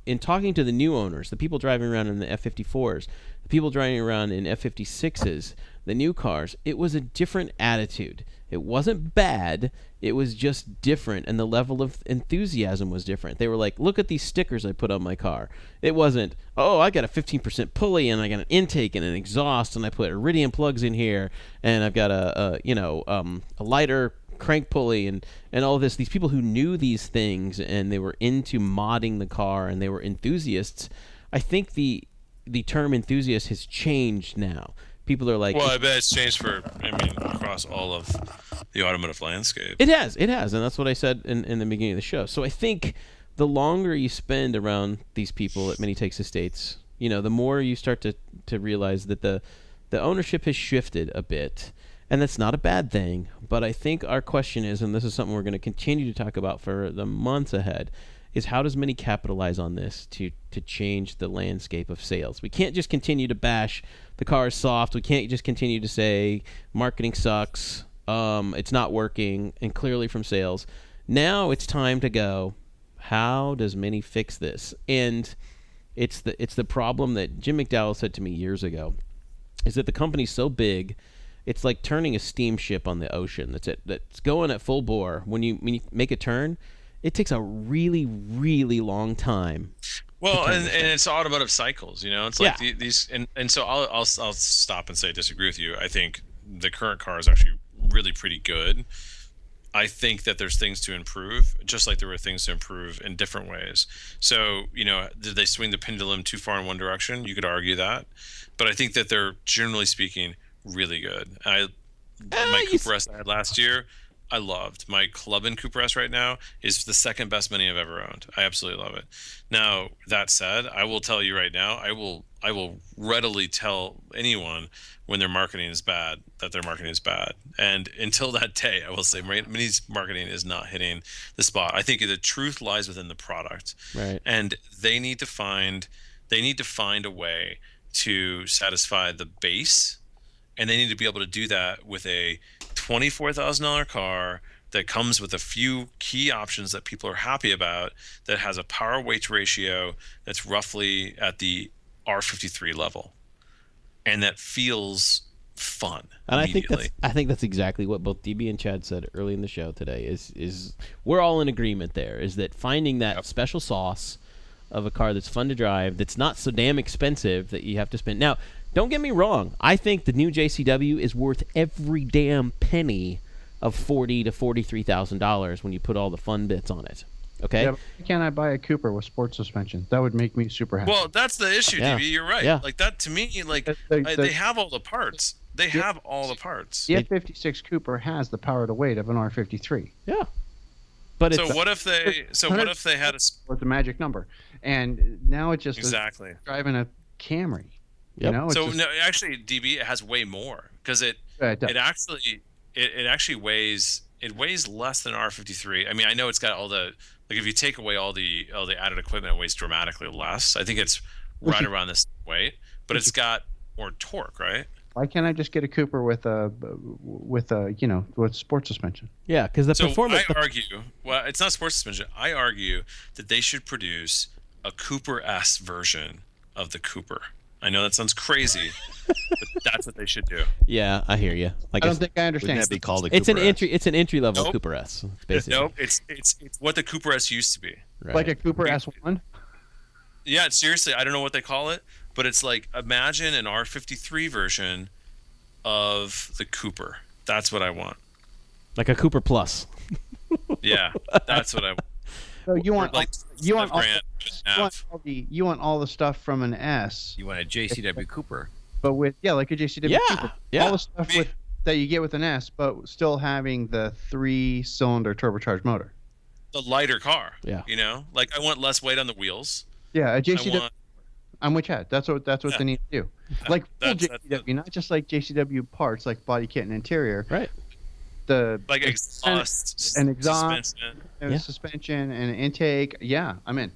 In talking to the new owners, the people driving around in the F-54s, the people driving around in F-56s, the new cars, it was a different attitude. It wasn't bad. It was just different, and the level of enthusiasm was different. They were like, look at these stickers I put on my car. It wasn't, oh, I got a 15% pulley, and I got an intake and an exhaust, and I put iridium plugs in here, and I've got a lighter crank pulley and all of this. These people who knew these things, and they were into modding the car, and they were enthusiasts. I think the term enthusiast has changed now. People are like, well, I bet it's changed across all of the automotive landscape. It has, and that's what I said in the beginning of the show. So I think the longer you spend around these people at Mini Takes Estates, the more you start to realize that the ownership has shifted a bit, and that's not a bad thing. But I think our question is, and this is something we're going to continue to talk about for the months ahead, is how does Mini capitalize on this to change the landscape of sales? We can't just continue to bash the car is soft. We can't just continue to say marketing sucks, it's not working, and clearly from sales. Now it's time to go, how does Mini fix this? And it's the problem that Jim McDowell said to me years ago, is that the company's so big, it's like turning a steamship on the ocean that's going at full bore. When you make a turn, it takes a really, really long time. Well, and it's automotive cycles, It's like these, and so I'll stop and say I disagree with you. I think the current car is actually really pretty good. I think that there's things to improve, just like there were things to improve in different ways. So, did they swing the pendulum too far in one direction? You could argue that, but I think that they're, generally speaking, really good. My Cooper S I had last year, I loved. My Club-in Cooper S right now is the second best Mini I've ever owned. I absolutely love it. Now, that said, I will tell you right now, I will readily tell anyone when their marketing is bad that their marketing is bad. And until that day, I will say Mini's marketing is not hitting the spot. I think the truth lies within the product. Right. And they need to find a way to satisfy the base, and they need to be able to do that with a $24,000 car that comes with a few key options that people are happy about, that has a power weight ratio that's roughly at the R53 level, and that feels fun. And I think that's exactly what both DB and Chad said early in the show today. Is we're all in agreement there. Is that finding that special sauce of a car that's fun to drive, that's not so damn expensive that you have to spend. Now, Don't get me wrong. I think the new JCW is worth every damn penny of $40,000 to $43,000 when you put all the fun bits on it. Okay. Yeah, but why can't I buy a Cooper with sports suspension? That would make me super happy. Well, that's the issue, Yeah. DB. You're right. Yeah. Like that to me, like they have all the parts. They have all the parts. The F56 Cooper has the power to weight of an R53. Yeah. But So what if they had a With the magic number, and now it's just exactly driving a Camry. Yep. You know, it's so just, no, actually, DB, it has way more because it actually weighs less than an R53. I mean, I know it's got all the if you take away all the added equipment, it weighs dramatically less. I think it's right around this weight, but it's got more torque, right? Why can't I just get a Cooper with sports suspension? Yeah, because the performance. I argue, well, it's not sports suspension. I argue that they should produce a Cooper S version of the Cooper. I know that sounds crazy, but that's what they should do. Yeah, I hear you. Like I don't think I understand. Wouldn't that be called a Cooper it's an S? entry. It's an entry level Nope. Cooper S. Basically. Nope, it's what the Cooper S used to be. Right. Like a Cooper S1? Yeah, seriously, I don't know what they call it, but it's like imagine an R53 version of the Cooper. That's what I want. Like a Cooper Plus. Yeah, that's what I want. So you want Like you want all, grand you want all the stuff from an S, You want a JCW Cooper. but with like a JCW Yeah, Cooper. yeah. All the stuff that you get with an S, but still having the 3-cylinder turbocharged motor. the lighter car. Yeah. You know, like I want less weight on the wheels. Yeah, a I JCW. want I'm with Chad. That's what they need to do. Like full that's JCW, not just like JCW parts, like body kit and interior. Right. The like exhaust and exhaust, suspension. and suspension and intake. Yeah, I'm in.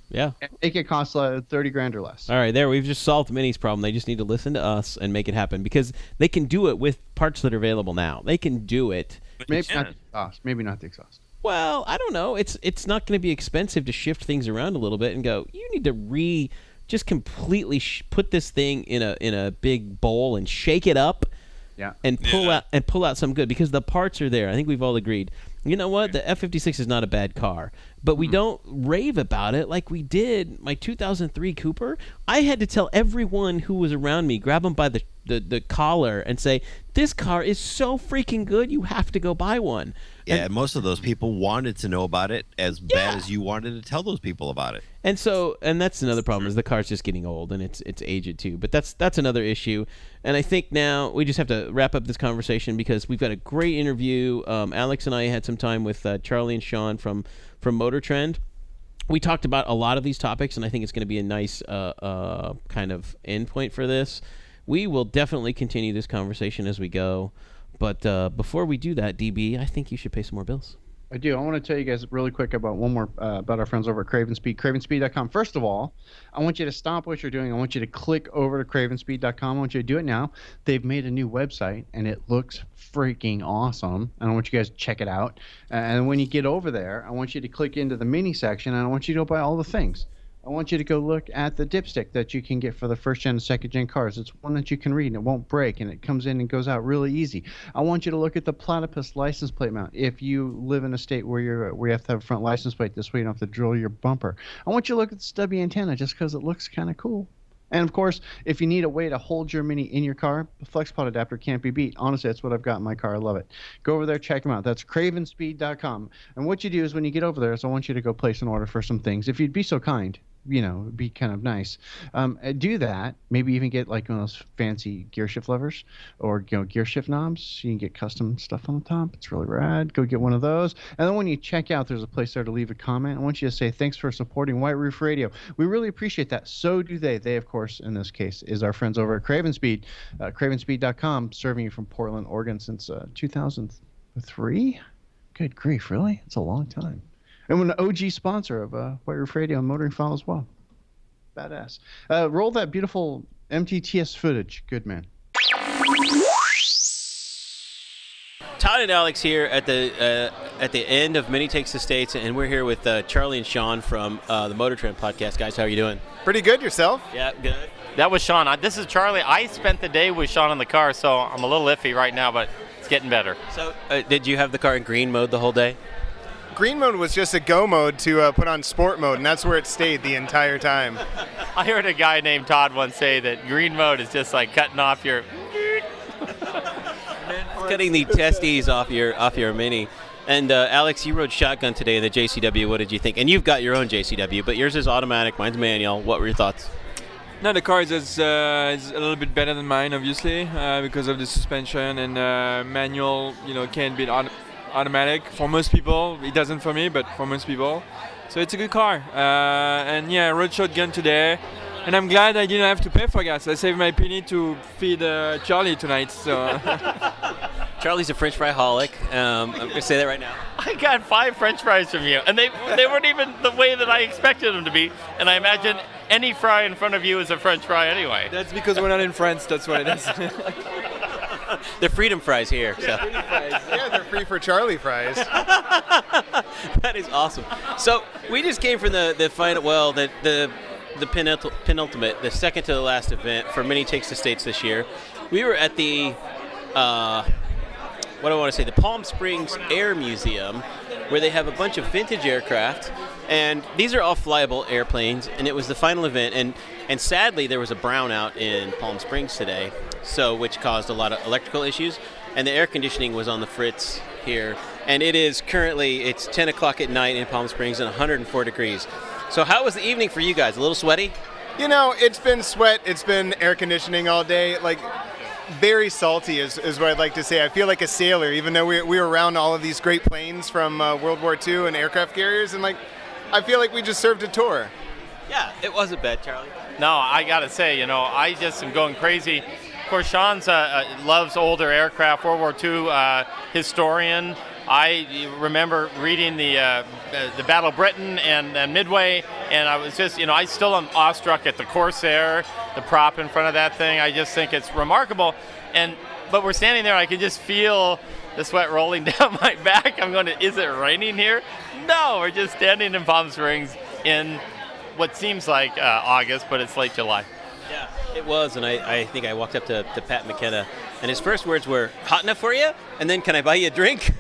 Yeah. Make it cost $30,000 or less. All right, there we've just solved Mini's problem. They just need to listen to us and make it happen because they can do it with parts that are available now. They can do it. Maybe not the exhaust. Maybe not the exhaust. Well, I don't know. It's not going to be expensive to shift things around a little bit and go. You need to just completely put this thing in a big bowl and shake it up. Yeah. And pull out some good because the parts are there. I think we've all agreed. You know what? The F56 is not a bad car, but we don't rave about it like we did my 2003 Cooper. I had to tell everyone who was around me, grab them by the collar and say, this car is so freaking good, you have to go buy one. Yeah, and most of those people wanted to know about it as bad as you wanted to tell those people about it. And that's another problem is the car's just getting old and it's aged too. But that's another issue. And I think now we just have to wrap up this conversation because we've got a great interview. Alex and I had some time with Charlie and Sean from MotorTrend. We talked about a lot of these topics, and I think it's going to be a nice kind of endpoint for this. We will definitely continue this conversation as we go. But before we do that, DB, I think you should pay some more bills. I do. I want to tell you guys really quick about one more about our friends over at Cravenspeed, cravenspeed.com. First of all, I want you to stop what you're doing. I want you to click over to cravenspeed.com. I want you to do it now. They've made a new website, and it looks freaking awesome. And I want you guys to check it out. And when you get over there, I want you to click into the mini section, and I want you to go buy all the things. I want you to go look at the dipstick that you can get for the first gen and second gen cars. It's one that you can read and it won't break and it comes in and goes out really easy. I want you to look at the platypus license plate mount. If you live in a state where you have to have a front license plate, this way you don't have to drill your bumper. I want you to look at the stubby antenna just because it looks kind of cool. And of course, if you need a way to hold your Mini in your car, the FlexPod adapter can't be beat. Honestly, that's what I've got in my car. I love it. Go over there, check them out. That's cravenspeed.com. And what you do is when you get over there, is I want you to go place an order for some things. If you'd be so kind, it'd be kind of nice. Do that. Maybe even get like one of those fancy gear shift levers or gear shift knobs. You can get custom stuff on the top. It's really rad. Go get one of those. And then when you check out, there's a place there to leave a comment. I want you to say thanks for supporting White Roof Radio. We really appreciate that. So do they. They, of course, in this case, is our friends over at Cravenspeed. Cravenspeed.com, serving you from Portland, Oregon since 2003. Good grief, really? It's a long time. And we're an OG sponsor of White Roof Radio and Motoring File as well. Badass. Roll that beautiful MTTS footage. Good man. Todd and Alex here at the end of Mini Takes the States, and we're here with Charlie and Sean from the MotorTrend Podcast. Guys, how are you doing? Pretty good. Yourself? Yeah, good. That was Sean. This is Charlie. I spent the day with Sean in the car, so I'm a little iffy right now, but it's getting better. So, did you have the car in green mode the whole day? green mode was just a go mode to put on sport mode, and that's where it stayed the entire time. I heard a guy named Todd once say that green mode is just like cutting off your... Cutting the testes off your Mini. And Alex, you rode shotgun today in the JCW. What did you think? And you've got your own JCW, but yours is automatic, mine's manual. What were your thoughts? No, the car is a little bit better than mine, obviously, because of the suspension, and manual, can be automatic. For most people, it doesn't for me, but for most people. So it's a good car. And yeah, I rode shotgun today, and I'm glad I didn't have to pay for gas. I saved my penny to feed Charlie tonight. So. Charlie's a French fry holic. I'm going to say that right now. I got 5 French fries from you, and they weren't even the way that I expected them to be. And I imagine any fry in front of you is a French fry anyway. That's because we're not in France. That's what it is. They're freedom fries here. So. Yeah, they're free for Charlie fries. That is awesome. So we just came from the final. Well, the penultimate, the second to the last event for Mini Takes the States this year. We were at the. What do I want to say? The Palm Springs Air Museum, where they have a bunch of vintage aircraft, and these are all flyable airplanes. And it was the final event, and sadly there was a brownout in Palm Springs today, which caused a lot of electrical issues, and the air conditioning was on the fritz here. And it's 10 o'clock at night in Palm Springs and 104 degrees. So how was the evening for you guys? A little sweaty? It's been sweat. It's been air conditioning all day. Very salty is what I'd like to say. I feel like a sailor, even though we were around all of these great planes from World War II and aircraft carriers, and I feel like we just served a tour. Yeah, it wasn't bad, Charlie. No, I got to say, I just am going crazy. Of course, Sean's loves older aircraft, World War II historian. I remember reading the Battle of Britain and Midway, and I was just, I still am awestruck at the Corsair, the prop in front of that thing. I just think it's remarkable. But we're standing there, I can just feel the sweat rolling down my back. I'm going is it raining here? No, we're just standing in Palm Springs in what seems like August, but it's late July. Yeah, it was, and I think I walked up to Pat McKenna, and his first words were, "Hot enough for you?" And then, "Can I buy you a drink?"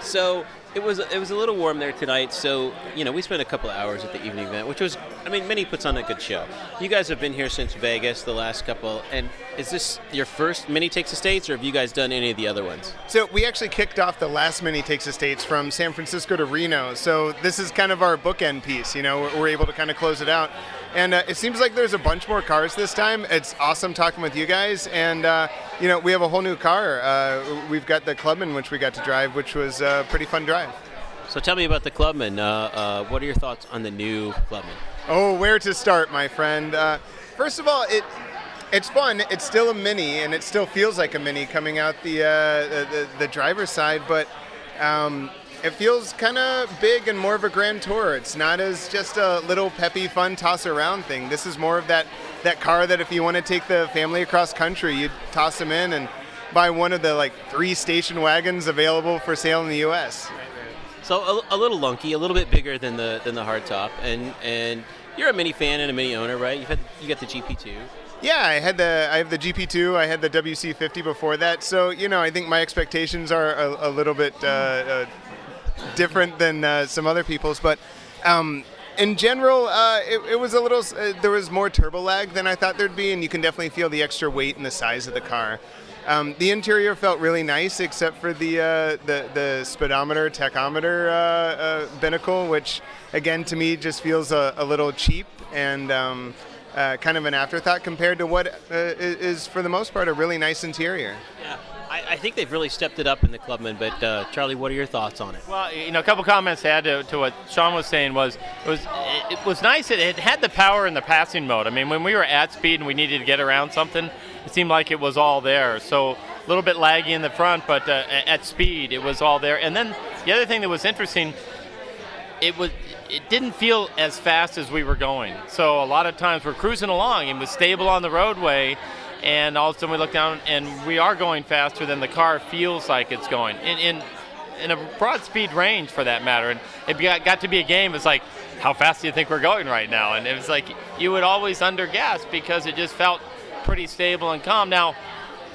So it was a little warm there tonight. So we spent a couple of hours at the evening event, which was, Mini puts on a good show. You guys have been here since Vegas the last couple, and is this your first Mini Takes the States, or have you guys done any of the other ones? So we actually kicked off the last Mini Takes the States from San Francisco to Reno. So this is kind of our bookend piece. We're able to kind of close it out. And it seems like there's a bunch more cars this time. It's awesome talking with you guys. And, we have a whole new car. We've got the Clubman, which we got to drive, which was a pretty fun drive. So tell me about the Clubman. What are your thoughts on the new Clubman? Oh, where to start, my friend? First of all, it's fun. It's still a Mini, and it still feels like a Mini coming out the driver's side. But it feels kind of big and more of a grand tour. It's not as just a little peppy, fun toss-around thing. This is more of that car that if you want to take the family across country, you'd toss them in and buy one of the 3 station wagons available for sale in the U.S. So a little lunky, a little bit bigger than the hardtop, and you're a Mini fan and a Mini owner, right? You got the GP2. Yeah, I have the GP2. I had the WC50 before that. So I think my expectations are a little bit different than some other people's, but in general, it was a little. There was more turbo lag than I thought there'd be, and you can definitely feel the extra weight and the size of the car. The interior felt really nice, except for the speedometer, tachometer binnacle, which again to me just feels a little cheap and kind of an afterthought compared to what is for the most part a really nice interior. Yeah. I think they've really stepped it up in the Clubman, but Charlie, what are your thoughts on it? Well, a couple comments to add to what Sean was saying it was nice. It had the power in the passing mode. When we were at speed and we needed to get around something, it seemed like it was all there. So a little bit laggy in the front, but at speed, it was all there. And then the other thing that was interesting, it didn't feel as fast as we were going. So a lot of times we're cruising along and was stable on the roadway, and all of a sudden we look down and we are going faster than the car feels like it's going in a broad speed range for that matter. And it got to be a game. It's like, how fast do you think we're going right now? And it was like you would always undergas because it just felt pretty stable and calm. Now,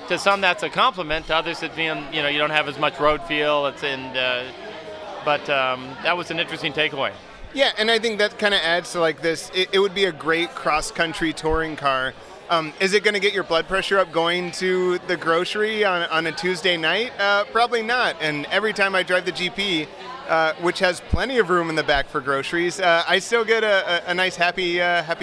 to some that's a compliment. To others, it's being you don't have as much road feel. But that was an interesting takeaway. Yeah, and I think that kind of adds to like this. It would be a great cross-country touring car. Is it going to get your blood pressure up going to the grocery on a Tuesday night? Probably not. And every time I drive the GP, which has plenty of room in the back for groceries, I still get a nice happy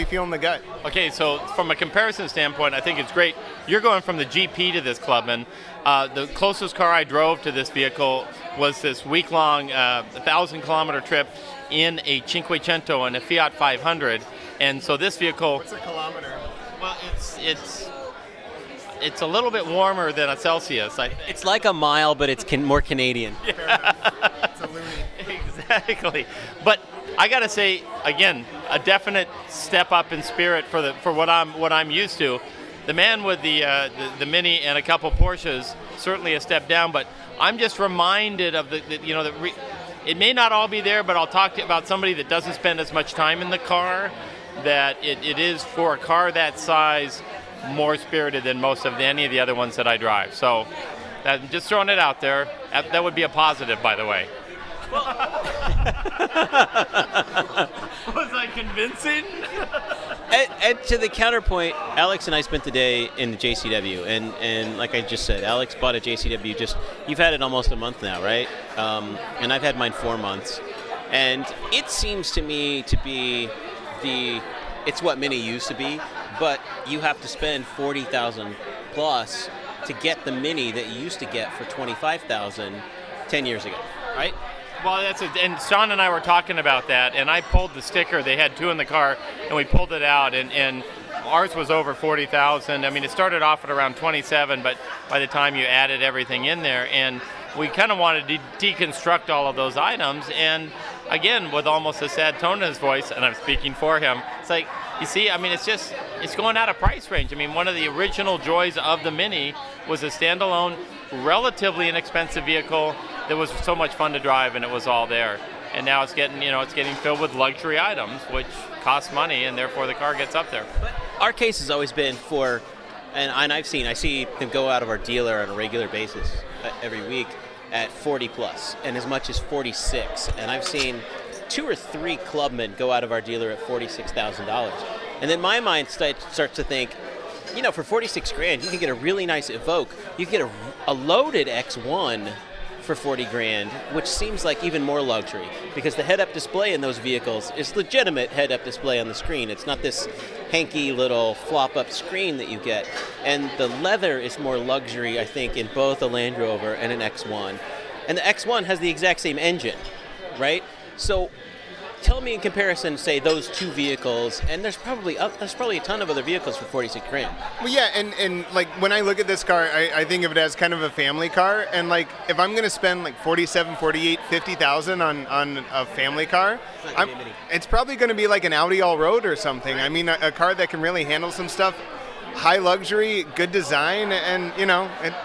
feel in the gut. Okay, so from a comparison standpoint, I think it's great. You're going from the GP to this Clubman. The closest car I drove to this vehicle was this week-long 1,000-kilometer trip in a Cinquecento and a Fiat 500. And so this vehicle... What's a kilometer? Well, it's a little bit warmer than a Celsius. It's like a mile, but it's more Canadian. It's a loony. Exactly. But I got to say, again, a definite step up in spirit for what I'm used to. The man with the Mini and a couple Porsches, certainly a step down, but I'm just reminded of it may not all be there, but I'll talk to you about somebody that doesn't spend as much time in the car, that it is, for a car that size, more spirited than any of the other ones that I drive. So I'm just throwing it out there. That would be a positive, by the way. Was I convincing? And to the counterpoint, Alex and I spent the day in the JCW, and like I just said, Alex bought a JCW. You've had it almost a month now, right? And I've had mine 4 months, and it seems to me to be it's what Mini used to be, but you have to spend $40,000 plus to get the Mini that you used to get for $25,000 10 years ago, right? Well, and Sean and I were talking about that, and I pulled the sticker. They had 2 in the car, and we pulled it out, and ours was over $40,000. I mean, it started off at around 27, but by the time you added everything in there, and we kind of wanted to deconstruct all of those items, and again, with almost a sad tone in his voice, and I'm speaking for him, it's like, you see, I mean, it's going out of price range. I mean, one of the original joys of the Mini was a standalone, relatively inexpensive vehicle that was so much fun to drive, and it was all there. And now it's getting filled with luxury items, which cost money, and therefore the car gets up there. But our case has always been and I see them go out of our dealer on a regular basis every week at 40 plus, and as much as 46. And I've seen 2 or 3 Clubmen go out of our dealer at $46,000. And then my mind starts to think, for $46,000, you can get a really nice Evoque. You can get a loaded X1 for $40,000, which seems like even more luxury, because the head-up display in those vehicles is legitimate head-up display on the screen. It's not this hanky little flop-up screen that you get. And the leather is more luxury, I think, in both a Land Rover and an X1. And the X1 has the exact same engine, right? So tell me in comparison, say, those 2 vehicles, and there's probably a ton of other vehicles for $46,000. Well, yeah, and like when I look at this car, I think of it as kind of a family car, and like if I'm going to spend like $47,000, $48,000, $50,000 on a family car, it's probably going to be like an Audi all-road or something. Right. I mean, a car that can really handle some stuff, high luxury, good design, and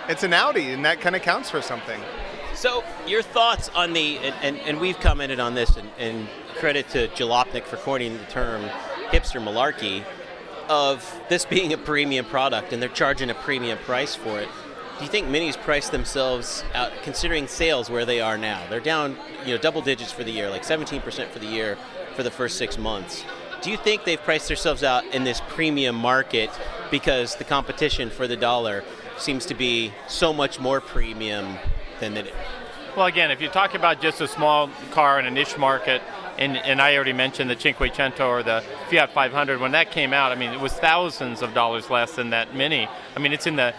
it's an Audi, and that kind of counts for something. So your thoughts on and we've commented on this, and credit to Jalopnik for coining the term hipster malarkey, of this being a premium product, and they're charging a premium price for it. Do you think Minis price themselves out, considering sales where they are now? They're down, double digits for the year, like 17% for the year for the first 6 months. Do you think they've priced themselves out in this premium market because the competition for the dollar seems to be so much more premium than it is? Well, again, if you talk about just a small car in a niche market, and I already mentioned the Cinquecento or the Fiat 500, when that came out, I mean, it was thousands of dollars less than that Mini. I mean, it's in the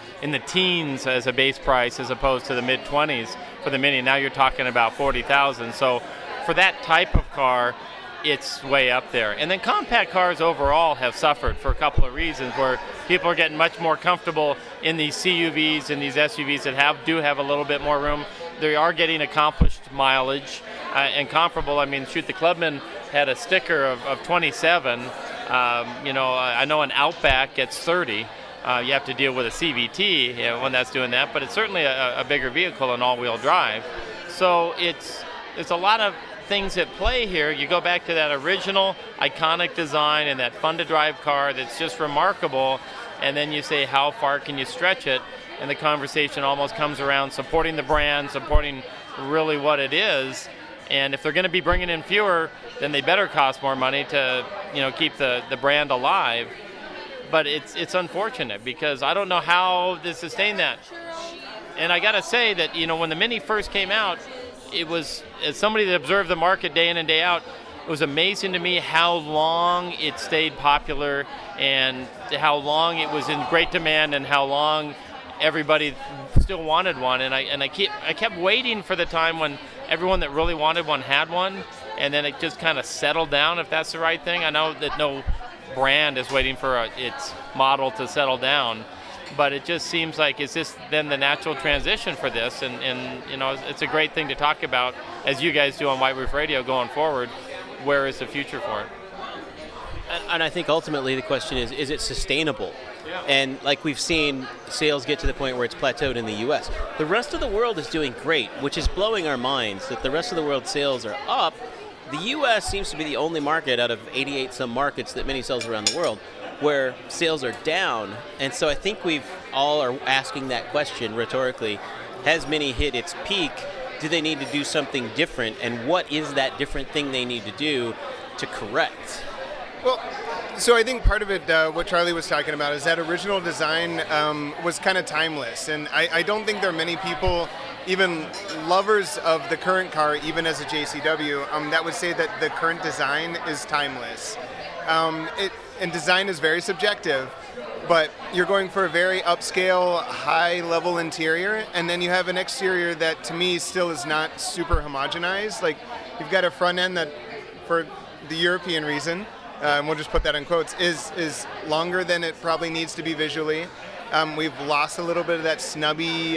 teens as a base price as opposed to the mid-20s for the Mini. Now you're talking about $40,000. So for that type of car, it's way up there. And then compact cars overall have suffered for a couple of reasons, where people are getting much more comfortable in these CUVs and these SUVs that do have a little bit more room. They are getting accomplished mileage and comparable. I mean, the Clubman had a sticker of 27. I know an Outback gets 30. You have to deal with a CVT when that's doing that, but it's certainly a bigger vehicle in all-wheel drive. So it's a lot of things at play here. You go back to that original iconic design and that fun-to-drive car that's just remarkable, and then you say, how far can you stretch it? And the conversation almost comes around supporting the brand, supporting really what it is. And if they're going to be bringing in fewer, then they better cost more money to, keep the brand alive. But it's unfortunate because I don't know how to sustain that. And I got to say that, when the Mini first came out, it was, as somebody that observed the market day in and day out, it was amazing to me how long it stayed popular and how long it was in great demand and how long everybody still wanted one. And I kept waiting for the time when everyone that really wanted one had one, and then it just kind of settled down, if that's the right thing. I know that no brand is waiting for its model to settle down, but it just seems like it's just then the natural transition for this, and it's a great thing to talk about, as you guys do on White Roof Radio going forward. Where is the future for it? And I think ultimately the question is it sustainable? Yeah. And like we've seen sales get to the point where it's plateaued in the U.S. The rest of the world is doing great, which is blowing our minds that the rest of the world's sales are up. The U.S. seems to be the only market out of 88 some markets that Mini sells around the world where sales are down. And so I think we've all are asking that question rhetorically. Has Mini hit its peak? Do they need to do something different? And what is that different thing they need to do to correct? Well, so I think part of it, what Charlie was talking about, is that original design was kind of timeless. And I don't think there are many people, even lovers of the current car, even as a JCW, that would say that the current design is timeless. And design is very subjective, but you're going for a very upscale, high-level interior, and then you have an exterior that, to me, still is not super homogenized. Like, you've got a front end that, for the European reason, and we'll just put that in quotes, is longer than it probably needs to be visually. We've lost a little bit of that snubby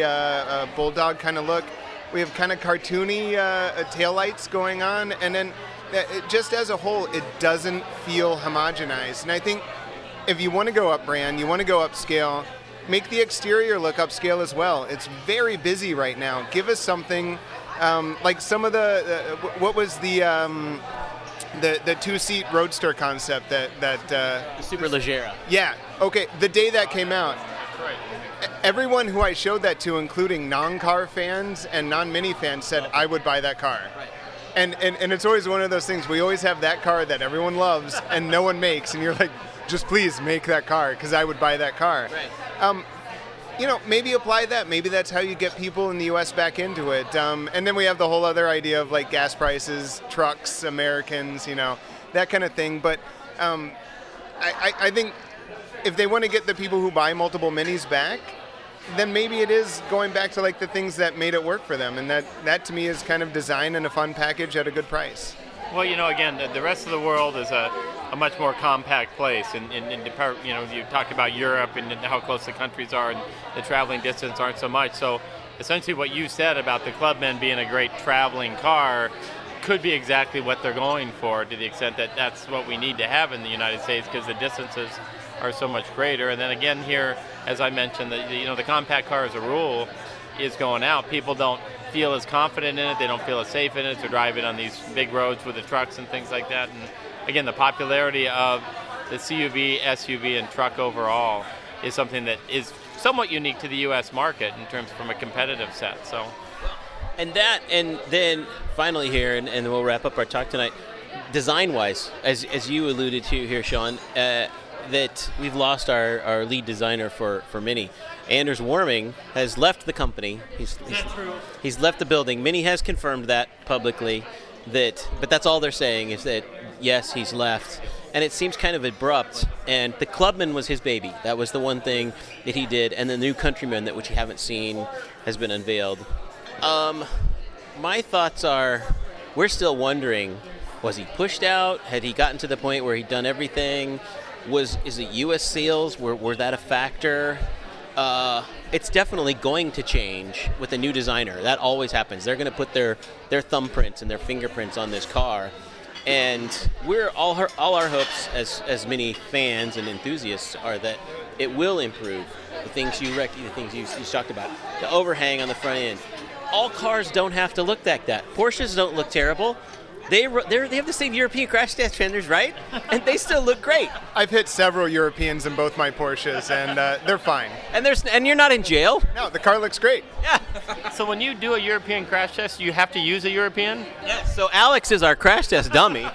bulldog kind of look. We have kind of cartoony taillights going on, and then just as a whole, it doesn't feel homogenized. And I think if you want to go up brand, you want to go upscale, make the exterior look upscale as well. It's very busy right now. Give us something like some of what was the two-seat roadster concept that the Superleggera. Yeah. Okay. The day that came out, everyone who I showed that to, including non-car fans and non-Mini fans, said I would buy that car. Right. And it's always one of those things. We always have that car that everyone loves and no one makes, and you're like, just please make that car because I would buy that car. Right. Maybe apply that. Maybe that's how you get people in the U.S. back into it. And then we have the whole other idea of like gas prices, trucks, Americans, that kind of thing. But I think if they want to get the people who buy multiple Minis back, then maybe it is going back to like the things that made it work for them. And that to me is kind of design and a fun package at a good price. Well, again, the rest of the world is a much more compact place. And you talk about Europe and how close the countries are, and the traveling distance aren't so much. So essentially what you said about the Clubman being a great traveling car could be exactly what they're going for, to the extent that that's what we need to have in the United States because the distances are so much greater. And then again here, as I mentioned, the compact car as a rule is going out. People don't feel as confident in it. They don't feel as safe in it to drive it on these big roads with the trucks and things like that. And again, the popularity of the CUV, SUV, and truck overall is something that is somewhat unique to the U.S. market in terms from a competitive set. So, and then finally here, and we'll wrap up our talk tonight. Design-wise, as you alluded to here, Sean, that we've lost our lead designer for Mini. Anders Warming has left the company. He's left the building. Mini has confirmed that publicly. But that's all they're saying is that yes, he's left, and it seems kind of abrupt. And the Clubman was his baby. That was the one thing that he did, and the new Countryman, which you haven't seen, has been unveiled. My thoughts are, we're still wondering: was he pushed out? Had he gotten to the point where he'd done everything? Is it U.S. sales? Were that a factor? It's definitely going to change with a new designer. That always happens. They're going to put their thumbprints and their fingerprints on this car, and we're all our hopes as Mini fans and enthusiasts are that it will improve. The things you talked about, the overhang on the front end. All cars don't have to look like that. Porsches don't look terrible. They have the same European crash test fenders, right? And they still look great. I've hit several Europeans in both my Porsches, and they're fine. And you're not in jail? No, the car looks great. Yeah. So when you do a European crash test, you have to use a European? Yes. So Alex is our crash test dummy.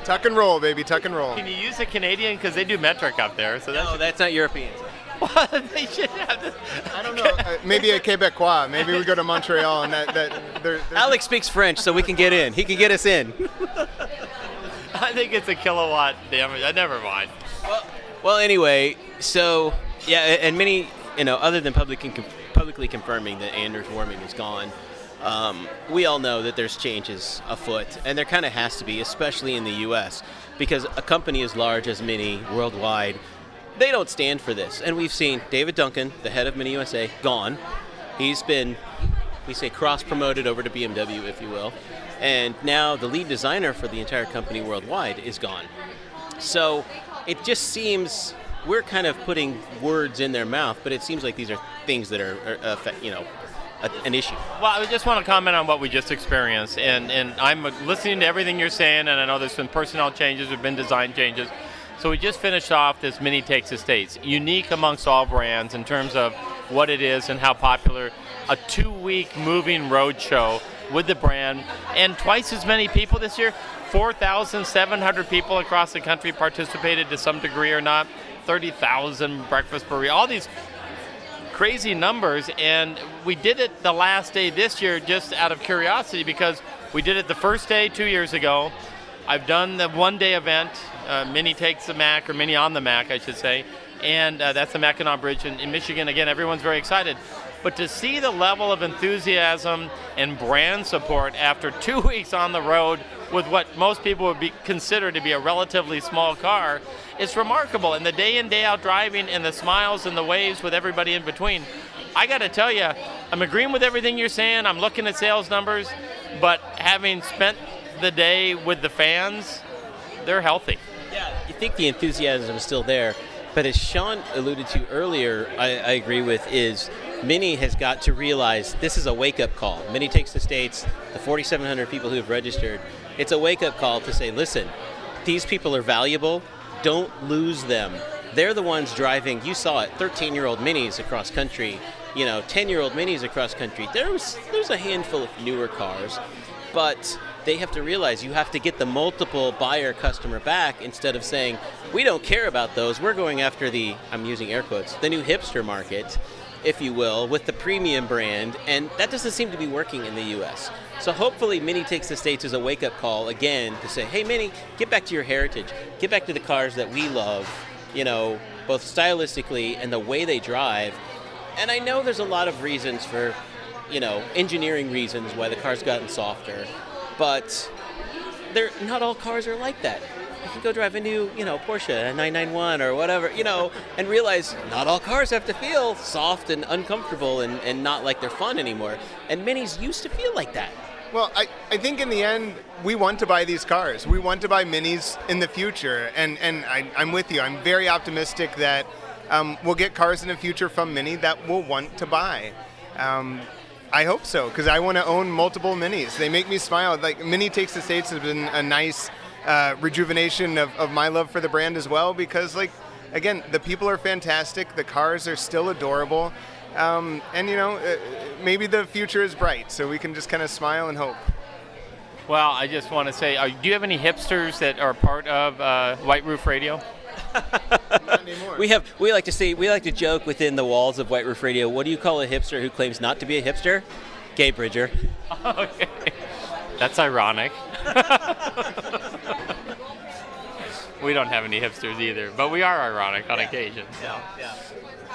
Tuck and roll, baby, tuck and roll. Can you use a Canadian? Because they do metric up there. So That's not European. They should have this. I don't know. Maybe a Quebecois. Maybe we go to Montreal and that Alex speaks French, so we can get in. He can get us in. I think it's a kilowatt damage. Never mind. Well, anyway, so yeah, and many, other than publicly confirming that Anders warming is gone, we all know that there's changes afoot, and there kind of has to be, especially in the U.S., because a company as large as Mini worldwide, they don't stand for this. And we've seen David Duncan, the head of Mini USA, gone. He's been, we say, cross-promoted over to BMW, if you will. And now the lead designer for the entire company worldwide is gone. So it just seems we're kind of putting words in their mouth, but it seems like these are things that are an issue. Well, I just want to comment on what we just experienced. And I'm listening to everything you're saying, and I know there's been personnel changes, there's been design changes. So we just finished off this Mini Takes the States, unique amongst all brands in terms of what it is and how popular. A 2-week moving road show with the brand, and twice as many people this year. 4,700 people across the country participated to some degree or not. 30,000 breakfast burritos, all these crazy numbers. And we did it the last day this year just out of curiosity because we did it the first day 2 years ago. I've done the one-day event, Mini Takes the Mac, or Mini on the Mac, I should say, and that's the Mackinac Bridge in Michigan. Again, everyone's very excited. But to see the level of enthusiasm and brand support after 2 weeks on the road with what most people would be considered to be a relatively small car, it's remarkable. And the day in, day out driving and the smiles and the waves with everybody in between, I got to tell you, I'm agreeing with everything you're saying. I'm looking at sales numbers, but having spent the day with the fans, they're healthy. Yeah, you think the enthusiasm is still there, but as Sean alluded to earlier, I agree with, is Mini has got to realize this is a wake-up call. Mini Takes the States, the 4,700 people who have registered, it's a wake-up call to say, listen, these people are valuable, don't lose them. They're the ones driving, you saw it, 13-year-old Minis across country, 10-year-old Minis across country. There's a handful of newer cars, but they have to realize you have to get the multiple buyer customer back instead of saying, we don't care about those, we're going after the, I'm using air quotes, the new hipster market, if you will, with the premium brand, and that doesn't seem to be working in the U.S. So hopefully Mini Takes the States as a wake-up call again to say, hey Mini, get back to your heritage, get back to the cars that we love, both stylistically and the way they drive. And I know there's a lot of reasons for, engineering reasons why the car's gotten softer, but not all cars are like that. You can go drive a new, Porsche, a 991 or whatever, and realize not all cars have to feel soft and uncomfortable and not like they're fun anymore. And Minis used to feel like that. Well, I think in the end, we want to buy these cars. We want to buy Minis in the future, and I'm with you. I'm very optimistic that we'll get cars in the future from Mini that we'll want to buy. I hope so, because I want to own multiple Minis. They make me smile. Like, Mini Takes the States has been a nice rejuvenation of my love for the brand as well, because, again, the people are fantastic. The cars are still adorable. And, maybe the future is bright, so we can just kind of smile and hope. Well, I just want to say, do you have any hipsters that are part of White Roof Radio? Not anymore. We like to joke within the walls of White Roof Radio. What do you call a hipster who claims not to be a hipster? Gay Bridger. Okay. That's ironic. We don't have any hipsters either, but we are ironic on occasion. Yeah.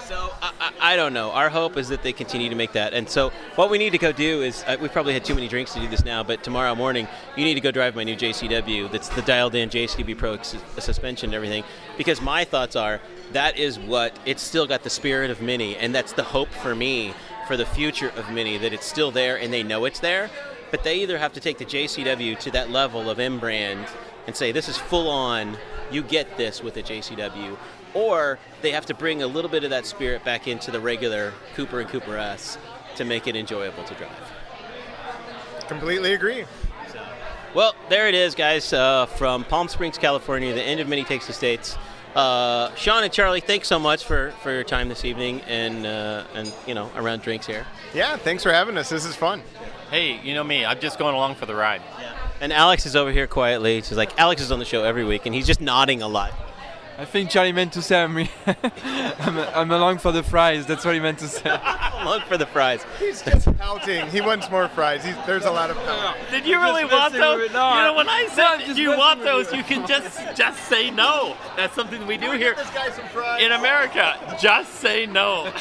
So I don't know. Our hope is that they continue to make that. And so what we need to go do is, we've probably had too many drinks to do this now, but tomorrow morning you need to go drive my new JCW. That's the dialed-in JCW Pro suspension and everything. Because my thoughts are, that is what, it's still got the spirit of Mini, and that's the hope for me for the future of Mini, that it's still there and they know it's there. But they either have to take the JCW to that level of M brand and say, this is full on, you get this with the JCW, or they have to bring a little bit of that spirit back into the regular Cooper and Cooper S to make it enjoyable to drive. Completely agree. Well, there it is, guys. From Palm Springs, California, the end of Mini Takes the States. Sean and Charlie, thanks so much for your time this evening and around drinks here. Yeah, thanks for having us. This is fun. Hey, you know me. I'm just going along for the ride. Yeah. And Alex is over here quietly. She's like, Alex is on the show every week, and he's just nodding a lot. I think Charlie meant to say I'm along for the fries. That's what he meant to say. Along for the fries. He's just pouting. He wants more fries. There's a lot of pouting. Did you really want those? When I said you want those, you can just say no. That's something we do here This guy some fries. in America. Just say no.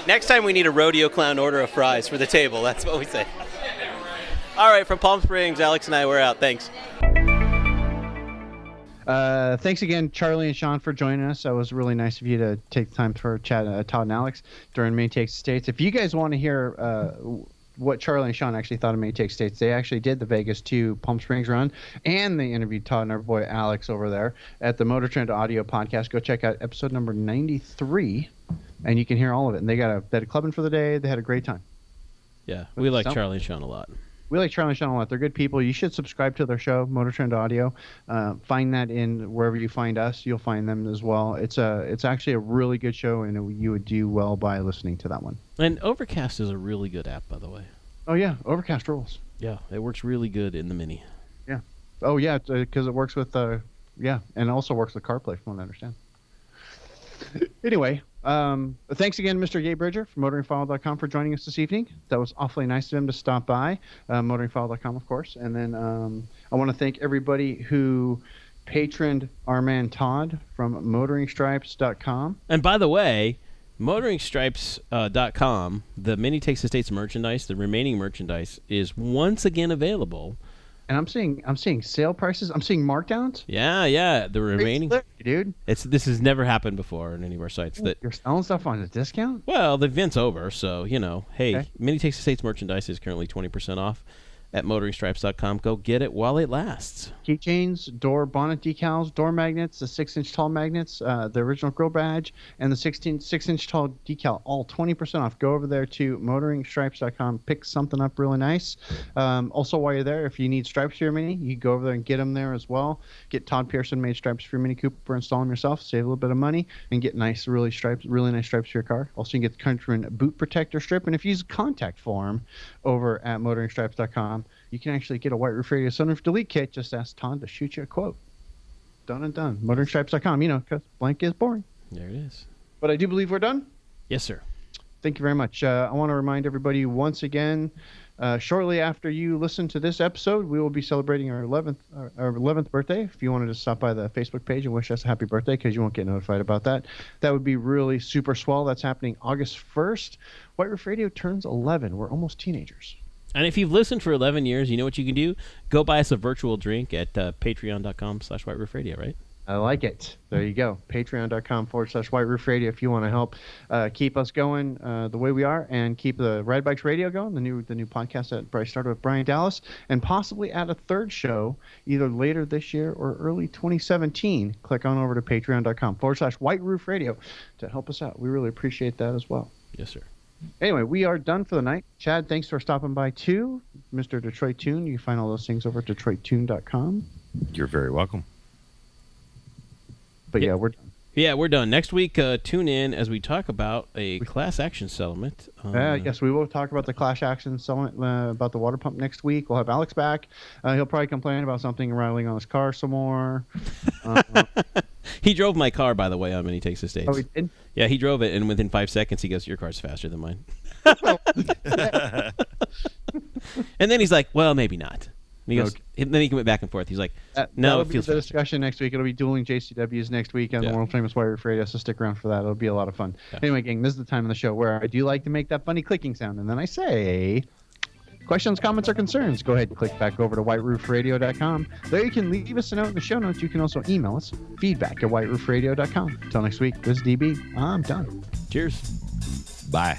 Next time we need a rodeo clown order of fries for the table. That's what we say. All right, from Palm Springs, Alex and I, we're out. Thanks. Thanks again, Charlie and Sean, for joining us. That was really nice of you to take time for chat, Todd and Alex, during Mini Takes the States. If you guys want to hear what Charlie and Sean actually thought of Mini Takes the States, they actually did the Vegas to Palm Springs run, and they interviewed Todd and our boy Alex over there at the MotorTrend Audio Podcast. Go check out episode number 93, and you can hear all of it. And they had a clubbing for the day. They had a great time. Yeah, we like Charlie and Sean a lot. We like Charlie and Sean a lot. They're good people. You should subscribe to their show, MotorTrend Audio. Find that in wherever you find us. You'll find them as well. It's actually a really good show, and you would do well by listening to that one. And Overcast is a really good app, by the way. Oh, yeah. Overcast rules. Yeah, it works really good in the Mini. Yeah. Oh, yeah, because it works with, and it also works with CarPlay, from what I understand. Anyway, thanks again, Mr. Gabe Bridger from MotoringFile.com for joining us this evening. That was awfully nice of him to stop by. MotoringFile.com, of course. And then I want to thank everybody who patroned our man Todd from MotoringStripes.com. And by the way, MotoringStripes.com, the Mini Takes the States merchandise, the remaining merchandise, is once again available. And I'm seeing sale prices. I'm seeing markdowns. Yeah, the remaining. Dude, This has never happened before on any of our sites. That you're selling stuff on a discount. Well, the event's over, so hey, Okay. Mini Takes the States merchandise is currently 20% off at MotoringStripes.com. Go get it while it lasts. Keychains, door bonnet decals, door magnets, the 6-inch tall magnets, the original grill badge, and the 6-inch tall decal, all 20% off. Go over there to MotoringStripes.com, pick something up really nice. Also, while you're there, if you need stripes for your Mini, you can go over there and get them there as well. Get Todd Pearson made stripes for your Mini Cooper, install them yourself, save a little bit of money, and get really nice stripes for your car. Also, you can get the Countryman boot protector strip, and if you use a contact form over at MotoringStripes.com, you can actually get a White Roof Radio Sunroof Delete Kit. Just ask Todd to shoot you a quote. Done and done. MotoringStripes.com, because blank is boring. There it is. But I do believe we're done. Yes, sir. Thank you very much. I want to remind everybody once again, shortly after you listen to this episode, we will be celebrating our 11th birthday. If you wanted to stop by the Facebook page and wish us a happy birthday, because you won't get notified about that, that would be really super swell. That's happening August 1st. White Roof Radio turns 11. We're almost teenagers. And if you've listened for 11 years, you know what you can do? Go buy us a virtual drink at patreon.com/White Roof Radio, right? I like it. There you go. Patreon.com/White Roof Radio if you want to help keep us going the way we are and keep the Ride Bikes Radio going, the new podcast that I started with Brian Dallas, and possibly add a third show either later this year or early 2017. Click on over to patreon.com/White Roof Radio to help us out. We really appreciate that as well. Yes, sir. Anyway, we are done for the night. Chad, thanks for stopping by too. Mr. Detroit Tune, you can find all those things over at DetroitTune.com. You're very welcome. But yeah, we're done. Yeah, we're done. Next week, tune in as we talk about a class action settlement. Yes, we will talk about the class action settlement, about the water pump next week. We'll have Alex back. He'll probably complain about something rattling on his car some more. He drove my car, by the way, on Mini Takes the States. Oh, he did? Yeah, he drove it, and within 5 seconds, he goes, "Your car's faster than mine." And then he's like, "Well, maybe not." And he goes, and then he went back and forth. He's like, "No, it feels the faster." discussion next week. It'll be dueling JCWs next week on the world famous White Roof Radio, so stick around for that. It'll be a lot of fun. Yeah. Anyway, gang, this is the time of the show where I do like to make that funny clicking sound, and then I say, questions, comments, or concerns, go ahead and click back over to whiteroofradio.com. There you can leave us a note in the show notes. You can also email us, feedback@whiteroofradio.com. Until next week, this is DB. I'm done. Cheers. Bye.